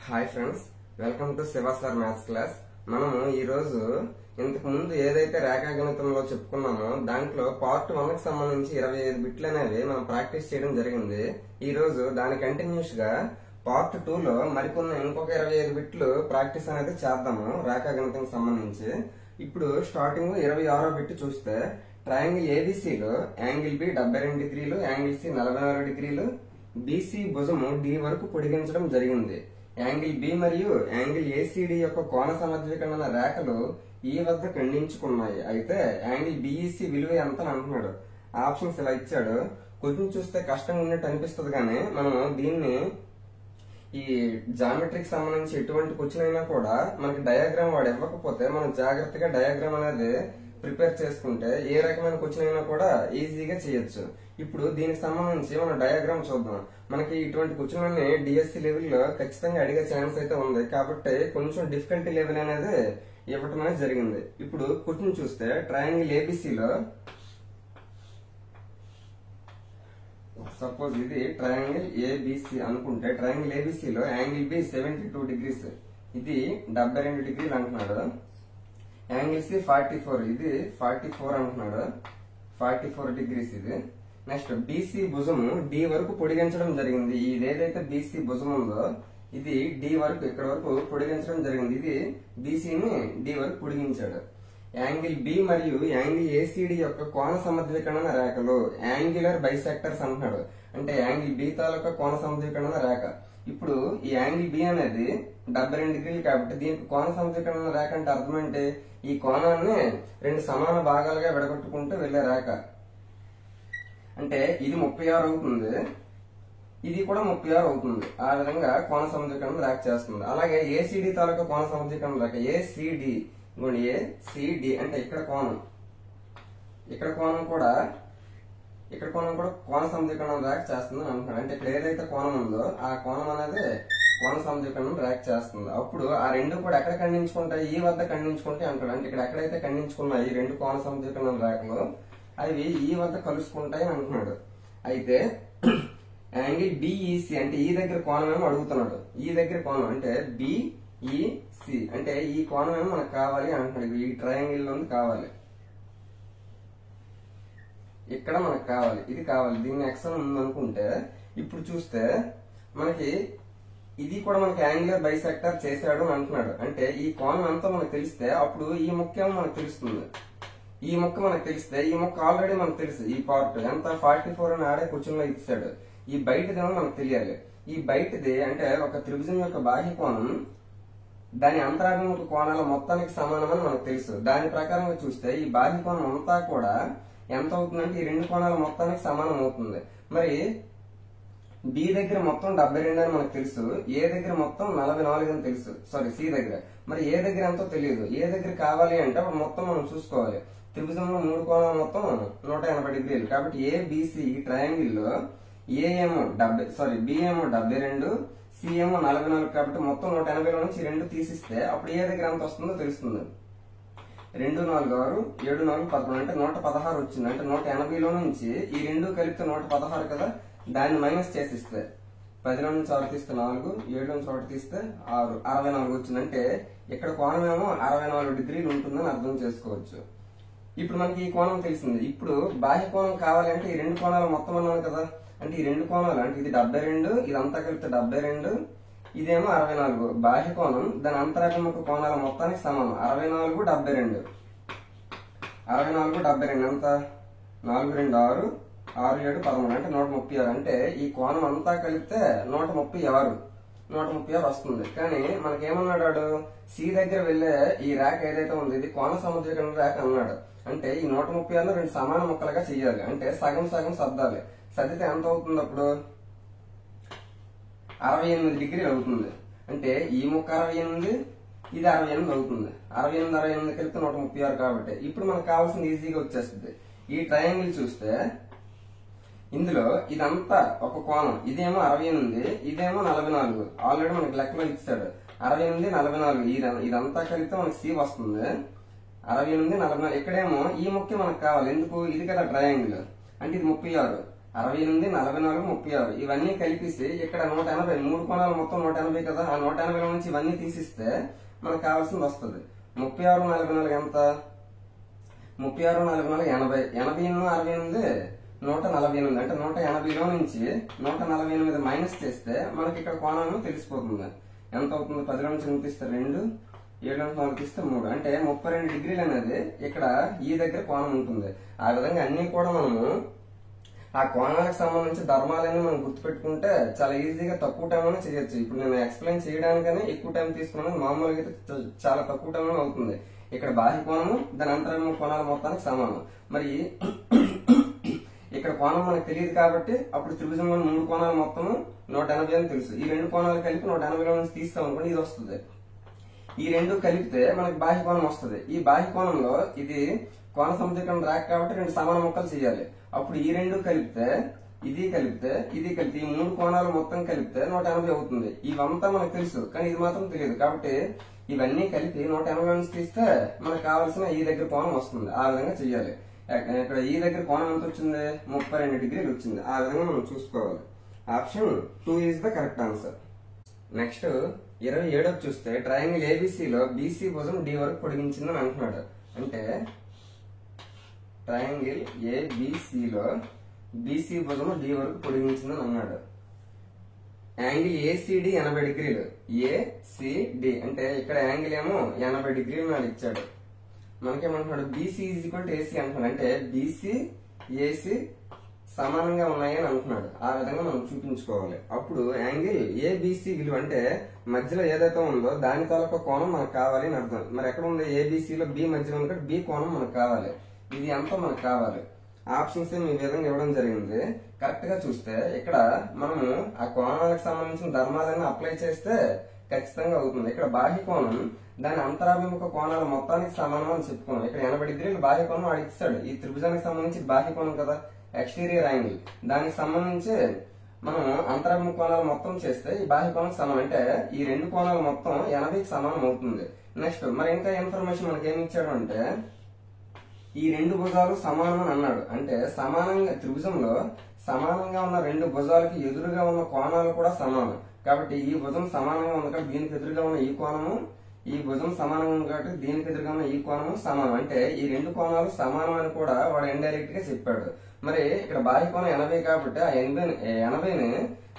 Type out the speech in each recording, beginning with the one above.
Hi friends, welcome to Shiva sir maths class. మనము ఈ రోజు ఇంతకు ముందు ఏదైతే రేఖాగణితంలో చెప్పుకున్నామో దాంట్లో పార్ట్ 1 కి సంబంధించి 25 బిట్లు అనేవి మనం ప్రాక్టీస్ చేయడం జరిగింది. ఈ రోజు దాని కంటిన్యూస్ గా పార్ట్ 2 లో మరికొన్ని ఇంకొక 25 బిట్లు ప్రాక్టీస్ అనేది చేద్దాము రేఖాగణితం సంబంధించి. ఇప్పుడు స్టార్టింగ్ 26వ బిట్ చూస్తే ట్రయాంగిల్ ఏబిసిలో యాంగిల్ బి 72 డిగ్రీలు, యాంగిల్ సి 44 డిగ్రీలు, బీసీ భుజము డి వరకు పొడిగించడం జరిగింది. యాంగిల్ బి మరియు యాంగిల్ ఏసీడీ యొక్క కోణ సమద్వికరణ రేఖలు ఈ వద్ద ఖండించుకున్నాయి. అయితే యాంగిల్ బిఈసి విలువ ఎంత అంటున్నాడు. ఆప్షన్స్ ఇలా ఇచ్చాడు. కొంచెం చూస్తే కష్టంగా ఉన్నట్టు అనిపిస్తుంది, కానీ మనం దీన్ని ఈ జామెట్రీకి సంబంధించి ఎటువంటి క్వశ్చన్ అయినా కూడా మనకి డయాగ్రామ్ వాడు ఇవ్వకపోతే మనం జాగ్రత్తగా డయాగ్రామ్ అనేది ప్రిపేర్ చేసుకుంటే ఏ రకమైన క్వశ్చన్ అయినా కూడా ఈజీగా చేయొచ్చు. ఇప్పుడు దీనికి సంబంధించి మనం డయాగ్రామ్ చూద్దాం. మనకి ఇటువంటి క్వశ్చన్ అన్ని డిఎస్సి లెవెల్లో ఖచ్చితంగా అడిగే ఛాన్స్ అయితే ఉంది, కాబట్టి కొంచెం డిఫికల్టీ లెవెల్ అనేది ఇవ్వటం అనేది జరిగింది. ఇప్పుడు క్వశ్చన్ చూస్తే ట్రయాంగిల్ ఏబిసిలో సపోజ్ ఇది ట్రయాంగిల్ ఏబిసి అనుకుంటే ట్రయాంగిల్ ఏబిసిలో యాంగిల్ బి 72 డిగ్రీస్, ఇది 72 డిగ్రీలు అంటున్నాడు. యాంగిల్ సి 44, ఇది 44 అంటున్నాడు. 44 డిగ్రీస్ ఇది. నెక్స్ట్ బీసీ భుజము డి వరకు పొడిగించడం జరిగింది. ఇది ఏదైతే బీసీ భుజం ఉందో ఇది డి వరకు ఇక్కడ వరకు పొడిగించడం జరిగింది. ఇది బీసీని డి వరకు పొడిగించాడు. యాంగిల్ బి మరియు యాంగిల్ ఏసీడీ యొక్క కోణ సమద్వికరణ రేఖలు యాంగులర్ బైసెక్టర్స్ అంటున్నాడు. అంటే యాంగిల్ బి తాలూకా కోణ సమద్వికరణ రేఖ. ఇప్పుడు ఈ యాంగిల్ బి అనేది 72 డిగ్రీలు కాబట్టి దీనికి కోణ సమద్వికరణ రేఖ అంటే అర్థం ఏంటి? ఈ కోణాన్ని రెండు సమాన భాగాలుగా విడగొట్టుకుంటూ వెళ్లే రేఖ. అంటే ఇది 36 అవుతుంది, ఇది కూడా 36 అవుతుంది. ఆ విధంగా కోణ సమద్వికరణ రేఖ చేస్తుంది. అలాగే ఏసీడీ తాలూకా కోణ సమద్వికరణ రేఖ ఏసీడీ, ఇంకోటి ఏసీడీ అంటే ఇక్కడ కోణం, ఇక్కడ కోణం కూడా కోణ సమద్వికరణ రేఖ చేస్తుంది అంటున్నాడు. అంటే ఇక్కడ ఏదైతే కోణం ఉందో ఆ కోణం అనేది కోణ సమద్వికరణ రేఖ చేస్తుంది. అప్పుడు ఆ రెండు కూడా ఎక్కడ ఖండించుకుంటాయి? ఈ వద్ద ఖండించుకుంటే అంటాడు. అంటే ఇక్కడ ఎక్కడైతే ఖండించుకున్నాయి ఈ రెండు కోణ సమద్వికరణ రేఖలు అవి ఈ వద్ద కలుసుకుంటాయి అంటున్నాడు. అయితే యాంగిల్ బిఈసి అంటే ఈ దగ్గర కోణం ఏమో అడుగుతున్నాడు. ఈ దగ్గర కోణం అంటే బిఈసి అంటే ఈ కోణం ఏమో మనకు కావాలి అంటున్నాడు. ఈ ట్రయాంగిల్ లో కావాలి, ఇక్కడ మనకు కావాలి, ఇది కావాలి, దీన్ని ఎక్స్ ఉంది అనుకుంటే ఇప్పుడు చూస్తే మనకి ఇది కూడా మనకి యాంగులర్ బైసెక్టర్ చేశాడు అని అంటున్నాడు. అంటే ఈ కోణం అంతా మనకు తెలిస్తే అప్పుడు ఈ ముఖ్యం మనకు తెలుస్తుంది. ఈ ముక్క మనకు తెలిస్తే ఈ ముక్క ఆల్రెడీ మనకు తెలుసు. ఈ పార్ట్ ఎంత 44 అని ఆడే క్వశ్చన్ లో ఇచ్చాడు. ఈ బయటదేమో మనకు తెలియాలి. ఈ బయటది అంటే ఒక త్రిభుజం యొక్క బాహ్య కోణం దాని అంతరాభిముఖ కోణాల మొత్తానికి సమానమని మనకు తెలుసు. దాని ప్రకారంగా చూస్తే ఈ బాహ్య కోణం అంతా కూడా ఎంత అవుతుందంటే ఈ రెండు కోణాల మొత్తానికి సమానం అవుతుంది. మరి బి దగ్గర మొత్తం 72 అని మనకు తెలుసు, ఏ దగ్గర మొత్తం 44 అని తెలుసు. సారీ, సి దగ్గర. మరి ఏ దగ్గర ఎంతో తెలియదు. ఏ దగ్గర కావాలి అంటే అప్పుడు మొత్తం మనం చూసుకోవాలి. త్రిభుజంలో మూడు కోణాలు మొత్తం 180 డిగ్రీలు కాబట్టి ఏబిసి ఈ ట్రయాంగిల్ లో ఏమో బిఏమో 72, సిఏమో 44 కాబట్టి మొత్తం 180లో నుంచి రెండు తీసిస్తే అప్పుడు ఏ దగ్గర ఎంత వస్తుందో తెలుస్తుంది. 2, 4, 6, 7, 4, 11 అంటే 116 వచ్చింది. అంటే 180లో నుంచి ఈ రెండు కలిపితే 116 కదా, దాన్ని మైనస్ చేసిస్తే 10లో నుంచి 6 తీస్తే 4, 7లో నుంచి 1 తీస్తే 6, 64 వచ్చింది. అంటే ఇక్కడ కోణం ఏమో 64 డిగ్రీలు ఉంటుందని అర్థం చేసుకోవచ్చు. ఇప్పుడు మనకి ఈ కోణం తెలిసింది. ఇప్పుడు బాహ్య కోణం కావాలంటే ఈ రెండు కోణాలు మొత్తం అన్నాను కదా. అంటే ఈ రెండు కోణాలు అంటే ఇది 72, ఇదంతా కలిపితే 72, ఇదేమో 64. బాహ్య కోణం దాని అంతరాభిముఖ కోణాల మొత్తానికి సమానం. 64, 72, 64, 72 ఎంత? 4, 2, 6, 6, 7, 13 అంటే 136. అంటే ఈ కోణం అంతా కలిపితే 136 వస్తుంది. కానీ మనకేమన్నాడు? సి దగ్గర వెళ్లే ఈ రేఖ ఏదైతే ఉంది ఇది కోణ సమద్వికరణ రేఖ అన్నాడు. అంటే ఈ 136 రెండు సమాన ముక్కలుగా చెయ్యాలి. అంటే సగం సగం సర్దాలి. సర్దితే ఎంత అవుతుంది? అప్పుడు 68 డిగ్రీలు అవుతుంది. అంటే ఈ ముక్క 68, ఇది 68 అవుతుంది. 68 కలిపితే 136 కాబట్టి ఇప్పుడు మనకు కావాల్సింది ఈజీగా వచ్చేస్తుంది. ఈ ట్రయాంగిల్ చూస్తే ఇందులో ఇదంతా ఒక కోణం, ఇదేమో 68, ఇదేమో 44. ఆల్రెడీ మనకి లెక్కలో ఇచ్చాడు 68, 44. ఇదంతా కలిపితే మనకి సి వస్తుంది. 68, 44. ఇక్కడేమో ఈ ముఖ్య మనకు కావాలి. ఎందుకు? ఇది కదా ట్రయాంగిల్. అంటే ఇది 36. 68, 44, 36 ఇవన్నీ కలిపిసి ఇక్కడ 180 మూడు కోణాలు మొత్తం 180 కదా, ఆ 180 నుంచి ఇవన్నీ తీసిస్తే మనకు కావాల్సింది వస్తుంది. 36, 44 ఎంత? 36, 44, 80. 80, 68, 148. అంటే 180లో నుంచి 148 మైనస్ చేస్తే మనకి ఇక్కడ కోణం తెలిసిపోతుంది. ఎంత అవుతుంది? 10 నుంచి 8 తీస్తే 2, 7 నుంచి 4 తీస్తే 3, అంటే 32 డిగ్రీలు అనేది ఇక్కడ ఈ దగ్గర కోణం ఉంటుంది. ఆ విధంగా అన్ని కూడా మనము ఆ కోణాలకు సంబంధించి ధర్మాలన్నీ మనం గుర్తుపెట్టుకుంటే చాలా ఈజీగా తక్కువ టైంలోనే చేయొచ్చు. ఇప్పుడు నేను ఎక్స్ప్లెయిన్ చేయడానికనే ఎక్కువ టైం తీసుకున్నాను, మామూలుగా అయితే చాలా తక్కువ టైంలో అవుతుంది. ఇక్కడ బాహ్య కోణము దాని అంతరాభిముఖ కోణాల మొత్తానికి సమానం. మరి ఇక్కడ కోణం మనకు తెలియదు కాబట్టి అప్పుడు త్రిభుజంలో 3 కోణాలు మొత్తము 180 అని తెలుసు. ఈ 2 కోణాలు కలిపి 180లో నుంచి తీస్తాం అనుకోండి, ఇది వస్తుంది. ఈ 2 కలిపితే మనకి బాహ్య కోణం వస్తుంది. ఈ బాహ్య కోణంలో ఇది కోణ సమీకరణం రాక కాబట్టి 2 సమాన ముక్కలు చేయాలి. అప్పుడు ఈ 2 కలిపితే ఇది కలిపితే ఈ 3 కోణాలు మొత్తం కలిపితే 180 అవుతుంది. ఇవంతా మనకు తెలుసు, కానీ ఇది మాత్రం తెలియదు. కాబట్టి ఇవన్నీ కలిపి 180 నుంచి తీస్తే మనకు కావాల్సిన ఈ దగ్గర కోణం వస్తుంది. ఆ విధంగా చెయ్యాలి. ఇక్కడ ఈ దగ్గర కోణం ఎంత వచ్చింది? 32 డిగ్రీలు వచ్చింది. ఆ విధంగా మనం చూసుకోవాలి. Option 2 is the correct answer. Next 27 చూస్తే ట్రయాంగిల్ ఏబిసిలో బీసీ భుజం డి వరకు పొడిగించిందని అంటున్నాడు. అంటే ట్రయాంగిల్ ఏబిసిలో బీసీ భుజం డి వరకు పొడిగించిందని అన్నాడు. యాంగిల్ ఏసీడి 80 డిగ్రీలు. ఏసీడి అంటే ఇక్కడ యాంగిల్ ఏమో 80 డిగ్రీలు నాడు ఇచ్చాడు. మనకేమంటున్నాడు? BC is equal to AC అంటున్నాడు. అంటే బీసీ ఏసీ సమానంగా ఉన్నాయని అంటున్నాడు. ఆ విధంగా మనం చూపించుకోవాలి. అప్పుడు యాంగిల్ ఏబిసి విలువ అంటే మధ్యలో ఏదైతే ఉందో దాని తాలూకా కోణం మనకు కావాలి అని అర్థం. మరి ఎక్కడ ఉంది? ఏబిసిలో బి మధ్యలో ఉంది కాబట్టి బి కోణం మనకు కావాలి. ఇది ఎంత మనకు కావాలి? ఆప్షన్స్ ఈ విధంగా ఇవ్వడం జరిగింది. కరెక్ట్ గా చూస్తే ఇక్కడ మనము ఆ కోణాలకు సంబంధించిన ధర్మాలన్నీ అప్లై చేస్తే ఖచ్చితంగా అవుతుంది. ఇక్కడ బాహ్య కోణం దాని అంతరాభిముఖ కోణాల మొత్తానికి సమానం అని చెప్పుకున్నాం. ఇక్కడ 80 డిగ్రీలు బాహ్య కోణం వాడు ఇస్తాడు. ఈ త్రిభుజానికి సంబంధించి బాహ్య కోణం కదా, ఎక్స్టీరియర్ యాంగిల్. దానికి సంబంధించి మనం అంతరాభిముఖ కోణాలు మొత్తం చేస్తే ఈ బాహ్య కోణం సమానం. అంటే ఈ 2 కోణాలు మొత్తం 80కి సమానం అవుతుంది. నెక్స్ట్ మరి ఇంకా ఇన్ఫర్మేషన్ మనకి ఏమి ఇచ్చాడు అంటే ఈ 2 భుజాలు సమానం అని అన్నాడు. అంటే సమానంగా త్రిభుజంలో సమానంగా ఉన్న 2 భుజాలకి ఎదురుగా ఉన్న కోణాలు కూడా సమానం. కాబట్టి ఈ భుజం సమానంగా ఉంది కాబట్టి దీనికి ఎదురుగా ఉన్న ఈ కోణము, ఈ భుజం సమానంగా ఉంది కాబట్టి దీనికి ఎదురుగా ఉన్న ఈ కోణము సమానం. అంటే ఈ 2 కోణాలు సమానం అని కూడా వాడు ఇండైరెక్ట్ గా చెప్పాడు. మరి ఇక్కడ బాహ్య కోణం 80 కాబట్టి ఆ 80ని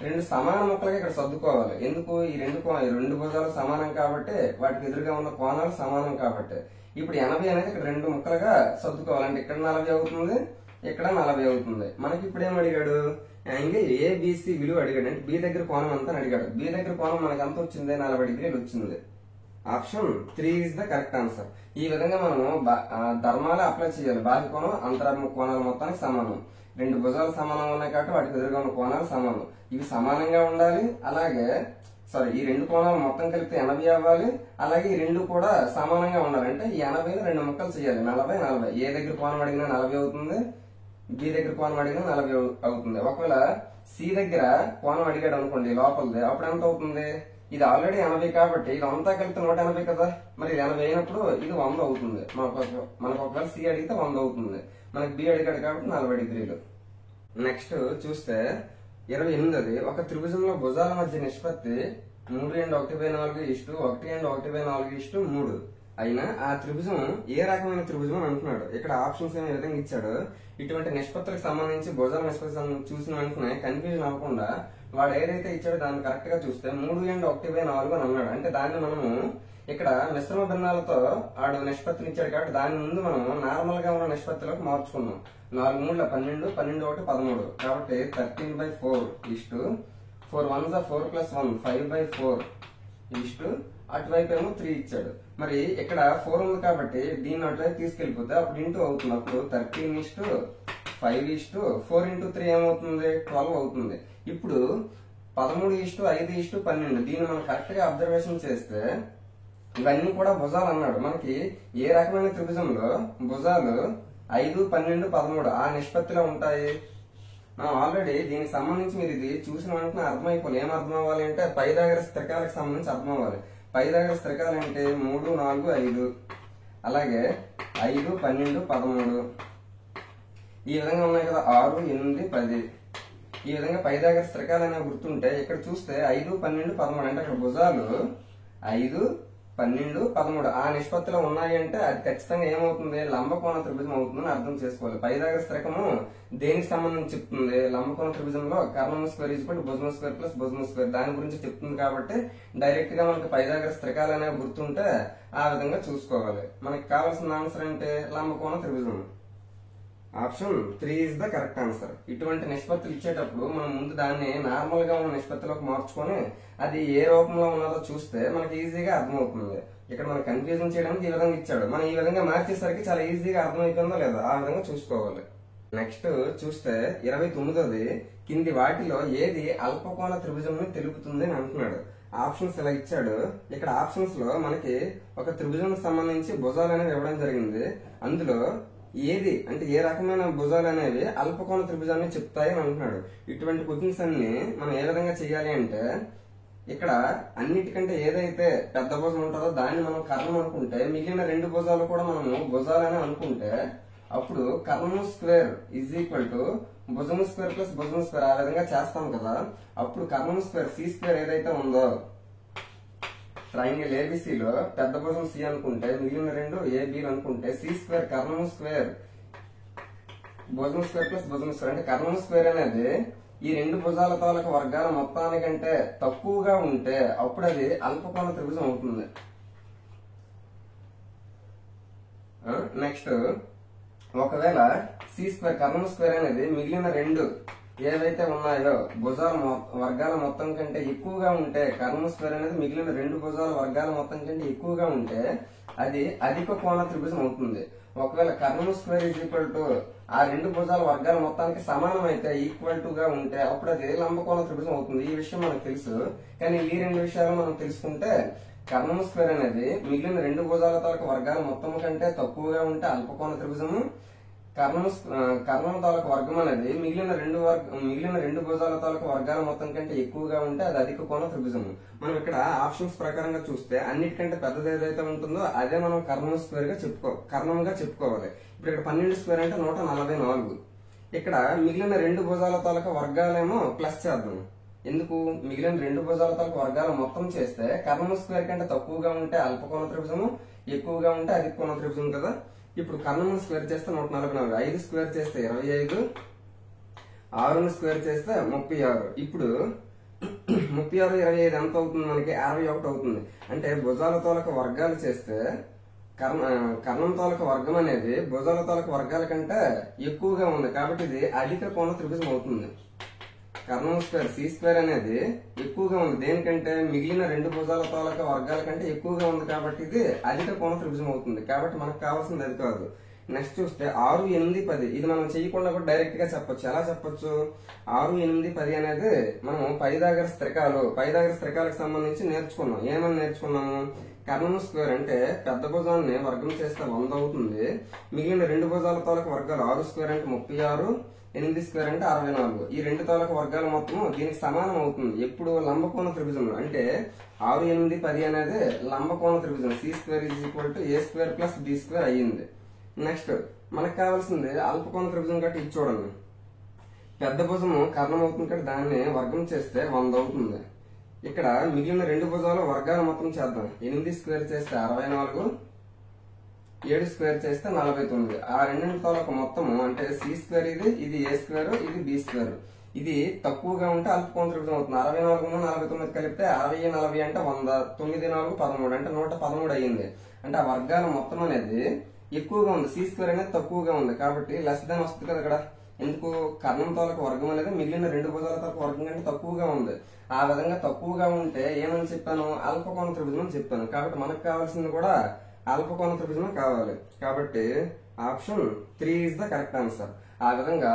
2 సమాన ముక్కలుగా ఇక్కడ సర్దుకోవాలి. ఎందుకు? ఈ 2 భుజాలు సమానం కాబట్టి వాటికి ఎదురుగా ఉన్న కోణాలు సమానం కాబట్టి ఇప్పుడు 80 అనేది ఇక్కడ 2 ముక్కలుగా సర్దుకోవాలంటే ఇక్కడ 40 అవుతుంది, ఇక్కడ 40 అవుతుంది. మనకి ఇప్పుడు ఏం అడిగాడు? యాంగిల్ ఏబిసి విలువ అడిగాడు. అంటే బి దగ్గర కోణం అంతా అడిగాడు. బి దగ్గర కోణం మనకి ఎంత వచ్చింది? 40 డిగ్రీలు వచ్చింది. Option 3 is the correct answer. ఈ విధంగా మనము ధర్మాలు అప్లై చేయాలి. బాహ్య కోణం అంతరాభిముఖ కోణాల మొత్తానికి సమానం. 2 భుజాలు సమానంగా ఉన్నాయి కాబట్టి వాటికి ఎదురుగా ఉన్న కోణాలు సమానం. ఇవి సమానంగా ఉండాలి. అలాగే ఈ 2 కోణాలు మొత్తం కలిపితే 80 అవ్వాలి. అలాగే ఈ 2 కూడా సమానంగా ఉండాలి. అంటే ఈ 80ని 2 ముక్కలు చేయాలి. 40, 40. ఏ దగ్గర కోణం అడిగినా 40 అవుతుంది, బి దగ్గర కోణం అడిగినా 40 అవుతుంది. ఒకవేళ సి దగ్గర కోణం అడిగాడు అనుకోండి లోపలిది, అప్పుడు ఎంత అవుతుంది? ఇది ఆల్రెడీ 80 కాబట్టి ఇది అంతా కలిపితే 180 కదా. మరి 80 అయినప్పుడు ఇది 100 అవుతుంది. మనకు ఒకవేళ సి అడిగితే 100 అవుతుంది. మనకి బి అడిగాడు కాబట్టి 40 డిగ్రీలు. నెక్స్ట్ చూస్తే 28 ఒక త్రిభుజంలో భుజాల మధ్య నిష్పత్తి 3:1/4 1:1/4 అయినా ఆ త్రిభుజం ఏ రకమైన త్రిభుజం అని అంటున్నాడు. ఇక్కడ ఆప్షన్స్ ఏ విధంగా ఇచ్చాడు. ఇటువంటి నిష్పత్తులకు సంబంధించి భుజాల నిష్పత్తి చూసిన వెంటనే కన్ఫ్యూజన్ అవ్వకుండా వాడు ఏదైతే ఇచ్చాడో దాన్ని కరెక్ట్ గా చూస్తే 3:1/4 అని అన్నాడు. అంటే దాన్ని మనము ఇక్కడ మిశ్రమ భిన్నాలతో ఆడు నిష్పత్తిని ఇచ్చాడు కాబట్టి దాని ముందు మనం నార్మల్ గా ఉన్న నిష్పత్తిలోకి మార్చుకున్నాం. 4 3 12, 12 1 13 కాబట్టి 13/4 4 1 4 + 1 5/4 అటువైపు ఏమో 3 ఇచ్చాడు. మరి ఇక్కడ 4 ఉంది కాబట్టి దీన్ని అటువైపు తీసుకెళ్లిపోతే అప్పుడు ఇంటూ అవుతుంది. అప్పుడు 13:5 4 × 3 ఏమవుతుంది? 12 అవుతుంది. ఇప్పుడు 13:5:12 దీన్ని మనం కరెక్ట్ గా అబ్జర్వేషన్ చేస్తే ఇవన్నీ కూడా భుజాలు అన్నాడు. మనకి ఏ రకమైన త్రిభుజంలో భుజాలు 5, 12, 13 ఆ నిష్పత్తిలో ఉంటాయి. మనం ఆల్రెడీ దీనికి సంబంధించి మీరు ఇది చూసిన వెంటనే అర్థమైపోవాలి. ఏం అర్థం అవ్వాలి అంటే పైథాగరస్ త్రికాలకు సంబంధించి అర్థం అవ్వాలి. పైథాగరస్ త్రికాలు అంటే 3, 4, 5 అలాగే 5, 12, 13 ఈ విధంగా ఉన్నాయి కదా. 6, 8, 10 ఈ విధంగా పైథాగరస్ త్రికాలు అనేవి గుర్తుంటే ఇక్కడ చూస్తే 5, 12, 13 అంటే అక్కడ భుజాలు 5, 12, 13 ఆ నిష్పత్తిలో ఉన్నాయి అంటే అది ఖచ్చితంగా ఏమవుతుంది, లంబకోణ త్రిభుజం అవుతుందని అర్థం చేసుకోవాలి. పైథాగరస్ త్రికము దేనికి సంబంధించి చెప్తుంది, లంబకోణ త్రిభుజంలో కర్ణము స్క్వేర్ ఈక్వల్ టు భుజము స్క్వేర్ ప్లస్ భుజము స్క్వేర్ దాని గురించి చెప్తుంది. కాబట్టి డైరెక్ట్ గా మనకి పైథాగరస్ త్రికాలు అనేవి గుర్తుంటే ఆ విధంగా చూసుకోవాలి. మనకి కావాల్సిన ఆన్సర్ అంటే లంబకోణ త్రిభుజం. Option 3 is the correct answer. ఇటువంటి నిష్పత్తులు ఇచ్చేటప్పుడు మనం ముందు దాన్ని నార్మల్ గా ఉన్న నిష్పత్తిలోకి మార్చుకొని అది ఏ రూపంలో ఉన్నదో చూస్తే మనకి ఈజీగా అర్థమవుతుంది. ఇక్కడ మనం కన్ఫ్యూజన్ చేయడానికి ఈ విధంగా ఇచ్చాడు, మనం ఈ విధంగా మార్చేసరికి చాలా ఈజీగా అర్థమైపోయిందో లేదో ఆ విధంగా చూసుకోవాలి. నెక్స్ట్ చూస్తే 29ది, కింది వాటిలో ఏది అల్పకోణ త్రిభుజం తెలుపుతుంది అని అంటున్నాడు. ఆప్షన్స్ ఇలా ఇచ్చాడు. ఇక్కడ ఆప్షన్స్ లో మనకి ఒక త్రిభుజం సంబంధించి భుజాలు అనేవి ఇవ్వడం జరిగింది. అందులో ఏది అంటే ఏ రకమైన భుజాలు అనేవి అల్పకోణ త్రిభుజాన్ని చెప్తాయి అని అంటున్నాడు. ఇటువంటి క్వశ్చన్స్ అన్ని మనం ఏ విధంగా చేయాలి అంటే ఇక్కడ అన్నిటికంటే ఏదైతే పెద్ద భుజం ఉంటుందో దాన్ని మనం కర్ణం అనుకుంటే మిగిలిన రెండు భుజాలు కూడా మనము భుజాలని అనుకుంటే అప్పుడు కర్ణము స్క్వేర్ ఈజ్ ఈక్వల్ టు భుజము స్క్వేర్ ప్లస్ భుజము స్క్వేర్ ఆ విధంగా చేస్తాం కదా. అప్పుడు కర్ణము స్క్వేర్ సి స్క్వేర్ ఏదైతే ఉందో ట్రయాంగిల్ ఏబిసిలో పెద్ద భుజం సి అనుకుంటే మిగిలిన రెండు ఏబిలు అనుకుంటే సి స్క్వేర్ కర్ణము స్క్వేర్ భుజం స్క్వేర్ ప్లస్ భుజం స్క్వేర్ అంటే కర్ణము స్క్వేర్ అనేది ఈ రెండు భుజాల తాలూకు వర్గాల మొత్తానికంటే తక్కువగా ఉంటే అప్పుడు అది అల్పకోణ త్రిభుజం అవుతుంది. నెక్స్ట్ ఒకవేళ సి స్క్వేర్ కర్ణము స్క్వేర్ అనేది మిగిలిన రెండు ఏవైతే ఉన్నాయో భుజాల వర్గాల మొత్తం కంటే ఎక్కువగా ఉంటే కర్ణము స్క్వేర్ అనేది మిగిలిన రెండు భుజాల వర్గాల మొత్తం కంటే ఎక్కువగా ఉంటే అది అధిక కోణ త్రిభుజం అవుతుంది. ఒకవేళ కర్ణము స్క్వేర్ ఈజ్ ఈక్వల్ టు ఆ రెండు భుజాల వర్గాల మొత్తానికి సమానం అయితే ఈక్వల్ టు గా ఉంటే అప్పుడు అది లంబకోణ త్రిభుజం అవుతుంది. ఈ విషయం మనకు తెలుసు, కానీ ఈ రెండు విషయాలు మనం తెలుసుకుంటే కర్ణము స్క్వేర్ అనేది మిగిలిన రెండు భుజాల తాలూకు వర్గాల మొత్తం కంటే తక్కువగా ఉంటే అల్పకోణ త్రిభుజము, కర్ణం తాలూకు వర్గం అనేది మిగిలిన రెండు భుజాల తాలూకు వర్గాల మొత్తం కంటే ఎక్కువగా ఉంటే అది అధిక కోణ త్రిభుజము. మనం ఇక్కడ ఆప్షన్స్ ప్రకారంగా చూస్తే అన్నిటికంటే పెద్దది ఏదైతే ఉంటుందో అదే మనం కర్ణం స్క్వేర్ గా కర్ణంగా చెప్పుకోవాలి. ఇప్పుడు ఇక్కడ 12 స్క్వేర్ అంటే 144. ఇక్కడ మిగిలిన రెండు భుజాల తాలూకు వర్గాలేమో ప్లస్ చేద్దాం. ఎందుకు, మిగిలిన రెండు భుజాల తాలూకు వర్గాల మొత్తం చేస్తే కర్ణం స్క్వేర్ కంటే తక్కువగా ఉంటే అల్పకోణ త్రిభుజము, ఎక్కువగా ఉంటే అధిక కోణ త్రిభుజం కదా. ఇప్పుడు కర్ణమును స్క్వేర్ చేస్తే 144, 5 స్క్వేర్ చేస్తే 25, 6ను స్క్వేర్ చేస్తే 36. ఇప్పుడు 36, 25 ఎంత అవుతుంది మనకి 61 అవుతుంది. అంటే భుజాల తాలూకు వర్గాలు చేస్తే కర్ణం తాలూకు వర్గం అనేది భుజాల తాలూకు వర్గాల కంటే ఎక్కువగా ఉంది కాబట్టి ఇది అధిక కోణ త్రిభుజం అవుతుంది. కర్ణం స్క్వేర్ సి స్క్వేర్ అనేది ఎక్కువగా ఉంది దేనికంటే మిగిలిన రెండు భుజాల తాలూకా వర్గాల కంటే ఎక్కువగా ఉంది కాబట్టి ఇది అధిక కోణ త్రిభుజం అవుతుంది. కాబట్టి మనకు కావాల్సింది అది కాదు. నెక్స్ట్ చూస్తే 6, 8, 10 ఇది మనం చేయకుండా కూడా డైరెక్ట్ గా చెప్పొచ్చు. ఎలా చెప్పొచ్చు, 6, 8, 10 అనేది మనం పైథాగరస్ త్రికాలకు సంబంధించి నేర్చుకున్నాం. ఏమని నేర్చుకున్నాము, కర్ణము స్క్వేర్ అంటే పెద్ద భుజాన్ని వర్గం చేస్తే 100 అవుతుంది. మిగిలిన రెండు భుజాల తాలూకు వర్గాలు 6 స్క్వేర్ అంటే 36, 8 స్క్వేర్ అంటే 64. ఈ రెండు తాలూకు వర్గాల మొత్తం దీనికి సమానం అవుతుంది. ఎప్పుడు లంబకోణ త్రిభుజం అంటే 6, 8, 10 అనేది లంబకోణ త్రిభుజం. C square is equal to A square plus B square అయ్యింది. నెక్స్ట్ మనకు కావాల్సింది అల్పకోణ త్రిభుజం కాబట్టి ఇది చూడండి. పెద్ద భుజము కర్ణం అవుతుంది కాబట్టి దాన్ని వర్గం చేస్తే 100 అవుతుంది. ఇక్కడ మిగిలిన రెండు భుజాల వర్గాల మొత్తం చేద్దాం. 8 స్క్వేర్ చేస్తే 64, 7 స్క్వేర్ చేస్తే 49. ఆ రెండింటి తాలూకు మొత్తము అంటే సి స్క్వేర్ ఇది ఏ స్క్వేర్, ఇది బి స్క్వేర్. ఇది తక్కువగా ఉంటే అల్పకోణ త్రిభుజం అవుతుంది. 64, 49 కలిపితే 60, 40 అంటే 100, 9, 4, 13 అంటే 113 అయ్యింది. అంటే ఆ వర్గాల మొత్తం అనేది ఎక్కువగా ఉంది, సి స్క్వేర్ అనేది తక్కువగా ఉంది కాబట్టి లెస్ దాన్ వస్తుంది కదా ఇక్కడ. ఎందుకు, కర్ణం తాలూకు వర్గం అనేది మిగిలిన రెండు భుజాల తాలూకు వర్గం కంటే తక్కువగా ఉంది. ఆ విధంగా తక్కువగా ఉంటే ఏమని చెప్పాను, అల్పకోణ త్రిభుజం అని చెప్పాను. కాబట్టి మనకు కావాల్సింది కూడా అల్పకోణ త్రిభుజం కావాలి. కాబట్టి option 3 is the correct answer. ఆ విధంగా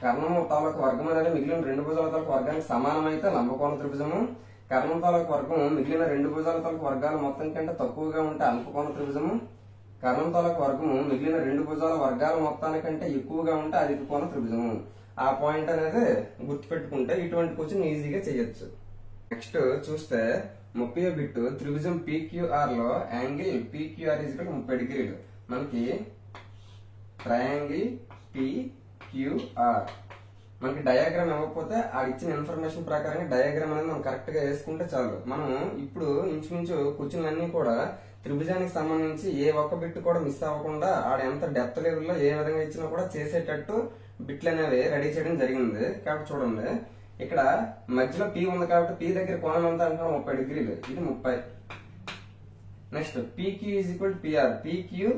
కర్ణము తాలూకు వర్గం అనేది మిగిలిన రెండు భుజాల తాలూకు వర్గానికి సమానమైతే లంబకోణ త్రిభుజము, కర్ణం తాలూకు వర్గం మిగిలిన రెండు భుజాల తాలూకు వర్గాల మొత్తం కంటే తక్కువగా ఉంటే అల్పకోణ త్రిభుజము, కర్ణం తాలూకు వర్గము మిగిలిన రెండు భుజాల వర్గాల మొత్తానికంటే ఎక్కువగా ఉంటే అధిక కోణ త్రిభుజము. ఆ పాయింట్ అనేది గుర్తుపెట్టుకుంటే ఇటువంటి క్వశ్చన్ ఈజీగా చేయొచ్చు. నెక్స్ట్ చూస్తే 30వ బిట్, త్రిభుజం PQR low angle PQR is equal to 30 డిగ్రీలు. మనకి ట్రయాంగిల్ PQR మనకి డయాగ్రామ్ ఇవ్వకపోతే ఆ ఇచ్చిన ఇన్ఫర్మేషన్ ప్రకారంగా డయాగ్రామ్ అనేది మనం కరెక్ట్ గా వేసుకుంటే చాలు. మనం ఇప్పుడు ఇంచుమించు క్వశ్చన్ అన్ని కూడా త్రిభుజానికి సంబంధించి ఏ ఒక్క బిట్ కూడా మిస్ అవ్వకుండా ఆడ ఎంత డెప్త్ లెవెల్లో ఏ విధంగా ఇచ్చినా కూడా చేసేటట్టు బిట్లు అనేవి రెడీ చేయడం జరిగింది. కాబట్టి చూడండి, ఇక్కడ మధ్యలో పి ఉంది కాబట్టి పి దగ్గర కోణం ఎంత అంటున్నాం 30 డిగ్రీలు, ఇది 30. Next PQ is equal to PR, PQ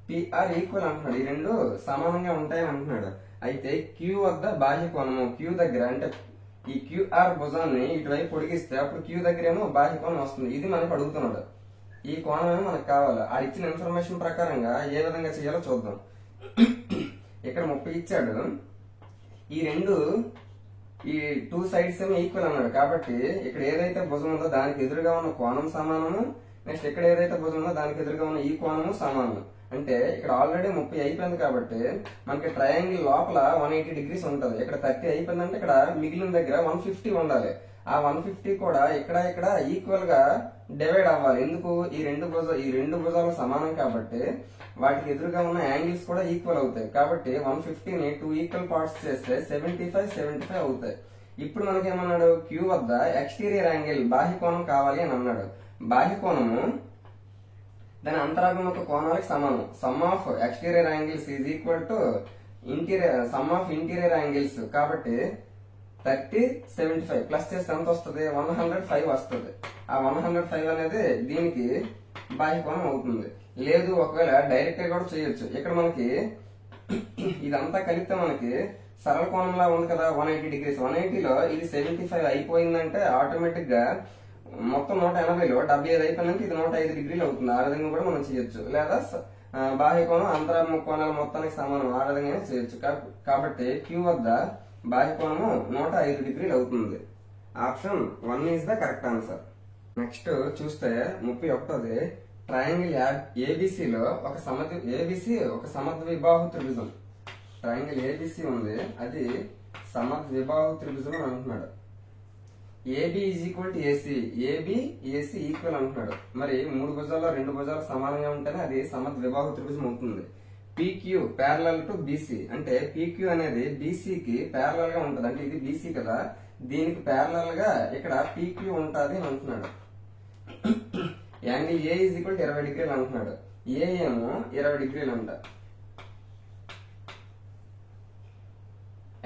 PR equal అంటున్నాడు, ఈ రెండు సమానంగా ఉంటాయని అంటున్నాడు. అయితే క్యూ వద్ద బాహ్య కోణము క్యూ దగ్గర అంటే ఈ క్యూఆర్ భుజాన్ని ఇటువైపు పొడిగిస్తే అప్పుడు క్యూ దగ్గర ఏమో బాహ్య కోణం వస్తుంది. ఇది మనకు అడుగుతున్నాడు. ఈ కోణం ఏమో మనకు కావాలి. ఆ ఇచ్చిన ఇన్ఫర్మేషన్ ప్రకారంగా ఏ విధంగా చేయాలో చూద్దాం. ఇక్కడ 30 ఇచ్చాడు, ఈ రెండు ఈ 2 సైడ్స్ ఏమో ఈక్వల్ అన్నాడు. కాబట్టి ఇక్కడ ఏదైతే భుజం ఉందో దానికి ఎదురుగా ఉన్న కోణం సమానము, నెక్స్ట్ ఇక్కడ ఏదైతే భుజం ఉందో దానికి ఎదురుగా ఉన్న ఈ కోణము సమానము. అంటే ఇక్కడ ఆల్రెడీ 30 అయిపోయింది కాబట్టి మనకి ట్రయాంగిల్ లోపల 180 డిగ్రీస్ ఉంటుంది. ఇక్కడ 30 అయిపోయిందంటే ఇక్కడ మిగిలిన దగ్గర 150 ఉండాలి. ఆ 150 కూడా ఇక్కడ ఈక్వల్ గా డివైడ్ అవ్వాలి. ఎందుకు? ఈ రెండు భుజాలు సమానం కాబట్టి వాటికి ఎదురుగా ఉన్న యాంగిల్స్ కూడా ఈక్వల్ అవుతాయి. కాబట్టి 150 ని 2 ఈక్వల్ పార్ట్స్ చేస్తే 75 అవుతాయి. ఇప్పుడు మనకేమన్నాడు? క్యూ వద్ద ఎక్స్టీరియర్ యాంగిల్ బాహ్య కోణం కావాలి అని అన్నాడు. బాహ్య కోణము దాని అంతరాభిముఖ కోణాలకు సమానం. Some of exterior angles is equal to some of interior angles. కాబట్టి 30, 75 ప్లస్ చేస్తే ఎంత వస్తుంది? 105 వస్తుంది. ఆ 105 అనేది దీనికి బాహ్య కోణం అవుతుంది. లేదు ఒకవేళ డైరెక్ట్ గా కూడా చేయొచ్చు. ఇక్కడ మనకి ఇదంతా కలిపితే మనకి సరళ కోణంలా ఉంది కదా 180 డిగ్రీస్. 180లో ఇది 75 అయిపోయిందంటే ఆటోమేటిక్ గా మొత్తం 180లో 75 అయిపోయిందంటే ఇది 105 డిగ్రీలు అవుతుంది. ఆ విధంగా కూడా మనం చేయొచ్చు. లేదా బాహ్య కోణం అంతరాభిముఖ కోణాల మొత్తానికి సమానం, ఆ విధంగా చేయొచ్చు. కాబట్టి క్యూ వద్ద బాహ్య కోణము 105 డిగ్రీలు అవుతుంది. Option 1 is the correct answer. Next చూస్తే 31ది, ట్రయాంగిల్ ఏబిసిలో ఒక సమద్విబాహు త్రిభుజం. ట్రయాంగిల్ ఏబిసి ఉంది, అది సమద్విబాహు త్రిభుజం అంటున్నాడు. AB is equal to AC, AB AC equal అంటున్నాడు. మరి 3 భుజాల్లో 2 భుజాలు సమానంగా ఉంటేనే అది సమద్విబాహు త్రిభుజం అవుతుంది. PQ ప్యారలల్ టు బీసీ అంటే PQ అనేది బీసీ కి ప్యారలల్ గా ఉంటది. అంటే ఇది బీసీ కదా, దీనికి ప్యారలల్ గా ఇక్కడ PQ ఉంటది అని అంటున్నాడు. Angle A is equal to 20 డిగ్రీలు అంటున్నాడు. ఏ ఏమో 20 డిగ్రీలు అంట.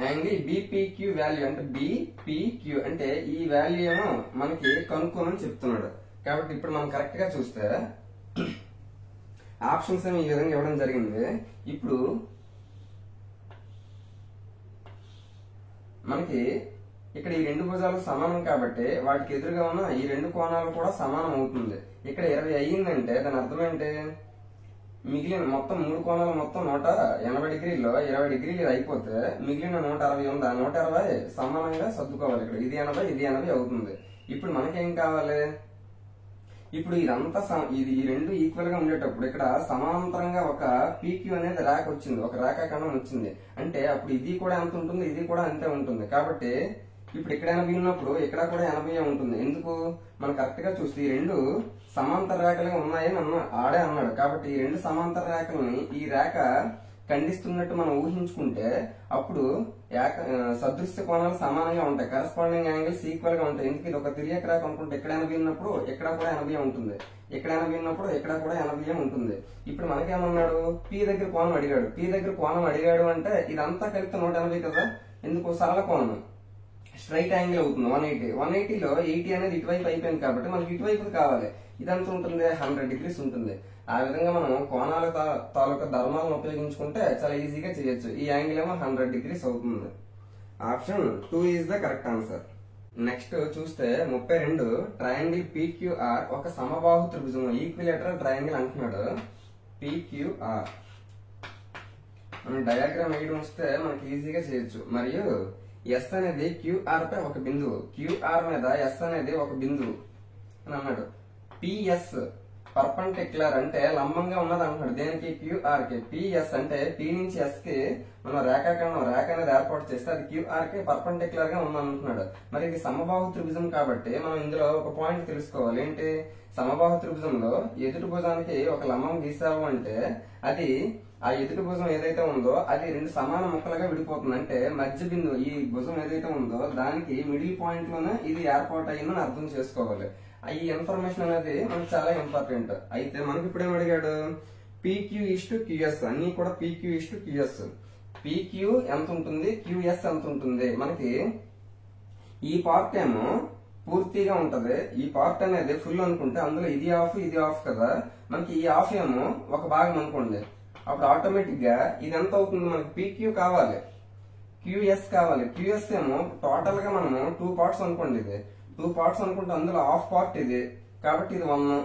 యాంగిల్ BPQ వాల్యూ అంటే BPQ అంటే ఈ వాల్యూ ఏమో మనకి కనుక్కోమని చెప్తున్నాడు. కాబట్టి ఇప్పుడు మనం కరెక్ట్ గా చూస్తే ఆప్షన్స్ ఏమి ఈ విధంగా ఇవ్వడం జరిగింది. ఇప్పుడు మనకి ఇక్కడ ఈ 2 భుజాలు సమానం కాబట్టి వాటికి ఎదురుగా ఉన్న ఈ 2 కోణాలు కూడా సమానం అవుతుంది. ఇక్కడ 20 అయ్యిందంటే దాని అర్థం ఏంటి? మిగిలిన మొత్తం 3 కోణాలు మొత్తం 180 డిగ్రీల్లో 20 డిగ్రీలు అయిపోతే మిగిలిన 160 ఉందా, 160 సమానంగా సర్దుకోవాలి. ఇక్కడ ఇది 80 ఇది 80 అవుతుంది. ఇప్పుడు మనకేం కావాలి? ఇప్పుడు ఇదంతా ఇది ఈ 2 ఈక్వల్ గా ఉండేటప్పుడు ఇక్కడ సమాంతరంగా ఒక PQ అనేది రేఖ వచ్చింది, ఒక రేఖాఖండం వచ్చింది. అంటే అప్పుడు ఇది కూడా ఎంత ఉంటుంది, ఇది కూడా అంతే ఉంటుంది. కాబట్టి ఇప్పుడు ఇక్కడ 80 ఉన్నప్పుడు ఇక్కడ కూడా 80 ఉంటుంది. ఎందుకు? మనం కరెక్ట్ గా చూస్తే ఈ 2 సమాంతర రేఖలుగా ఉన్నాయని ఆడే అన్నాడు. కాబట్టి ఈ 2 సమాంతర రేఖల్ని ఈ రేఖ ఖండిస్తున్నట్టు మనం ఊహించుకుంటే అప్పుడు సదృశ్య కోణాలు సమానంగా ఉంటాయి, కరెస్పాండింగ్ యాంగిల్స్ ఈక్వల్ గా ఉంటాయి. ఎందుకు? ఇది ఒక తిరియక రేఖ అనుకుంటే ఇక్కడ 80 ఉన్నప్పుడు ఇక్కడ కూడా 80 ఉంటుంది, ఇక్కడ 80 ఉన్నప్పుడు ఇక్కడ కూడా 80 ఉంటుంది. ఇప్పుడు మనకేమన్నాడు? P దగ్గర కోణం అడిగాడు. P దగ్గర కోణం అడిగాడు అంటే ఇదంతా కలిపితే 180 కదా. ఎందుకు? సరళ కోణం స్ట్రైట్ యాంగిల్ అవుతుంది 180. 180లో 80 అనేది ఇటువైపు అయిపోయింది కాబట్టి మనకి ఇటువైపు కావాలి. ఇదంతా ఉంటుంది 100 డిగ్రీస్ ఉంటుంది. ఆ విధంగా మనం కోణాల తాలూకా ధర్మాలను ఉపయోగించుకుంటే చాలా ఈజీగా చేయొచ్చు. ఈ యాంగిల్ ఏమో 100 డిగ్రీస్ అవుతుంది. Option 2 is the correct answer. Next చూస్తే 32, ట్రయాంగిల్ PQR ఒక సమబాహు త్రిభుజం, ఈక్విలేటరల్ ట్రయాంగిల్ అంటున్నాడు. PQR మనం డయాగ్రామ్ వేయడం వస్తే మనకి ఈజీగా చేయొచ్చు. మరియు S అనేది QR పై ఒక బిందువు, QR మీద S అనేది ఒక బిందువు అని అన్నాడు. PS పర్పెండిక్యులర్ అంటే లంబంగా ఉన్నది అంటున్నాడు. దేనికి? QR కి. PS అంటే P నుంచి S కి మనం రేఖ అనేది ఏర్పాటు చేస్తే అది QR కి పర్పెండిక్యులర్ గా ఉంది అంటున్నాడు. మరి ఇది సమబాహు త్రిభుజం కాబట్టి మనం ఇందులో ఒక పాయింట్ తెలుసుకోవాలి. ఏంటి? సమబాహు త్రిభుజంలో ఎదుటి భుజానికి ఒక లంబం గీసావు అంటే అది ఆ ఎదుటి భుజం ఏదైతే ఉందో అది రెండు సమాన ముక్కలుగా విడిపోతుంది. అంటే మధ్య బిందువు ఈ భుజం ఏదైతే ఉందో దానికి మిడిల్ పాయింట్ లోనే ఇది ఏర్పాటు అయ్యిందని అర్థం చేసుకోవాలి. ఈ ఇన్ఫర్మేషన్ అనేది మనకు చాలా ఇంపార్టెంట్. అయితే మనకి ఇప్పుడు ఏం అడిగాడు, PQ:QS అన్ని కూడా PQ:QS. PQ ఎంత ఉంటుంది, QS ఎంత ఉంటుంది. మనకి ఈ పార్ట్ ఏమో పూర్తిగా ఉంటది, ఈ పార్ట్ అనేది ఫుల్ అనుకుంటే అందులో ఇది ఆఫ్ ఇది ఆఫ్ కదా. మనకి ఈ ఆఫ్ ఏమో ఒక భాగం అనుకోండి, అప్పుడు ఆటోమేటిక్ గా ఇది ఎంత అవుతుంది, మనకి PQ కావాలి, QS కావాలి. QS ఏమో టోటల్ గా మనము 2 పార్ట్స్ అనుకోండి, ఇది 2 పార్ట్స్ అనుకుంటే అందులో హాఫ్ పార్ట్ ఇది కాబట్టి ఇది 1.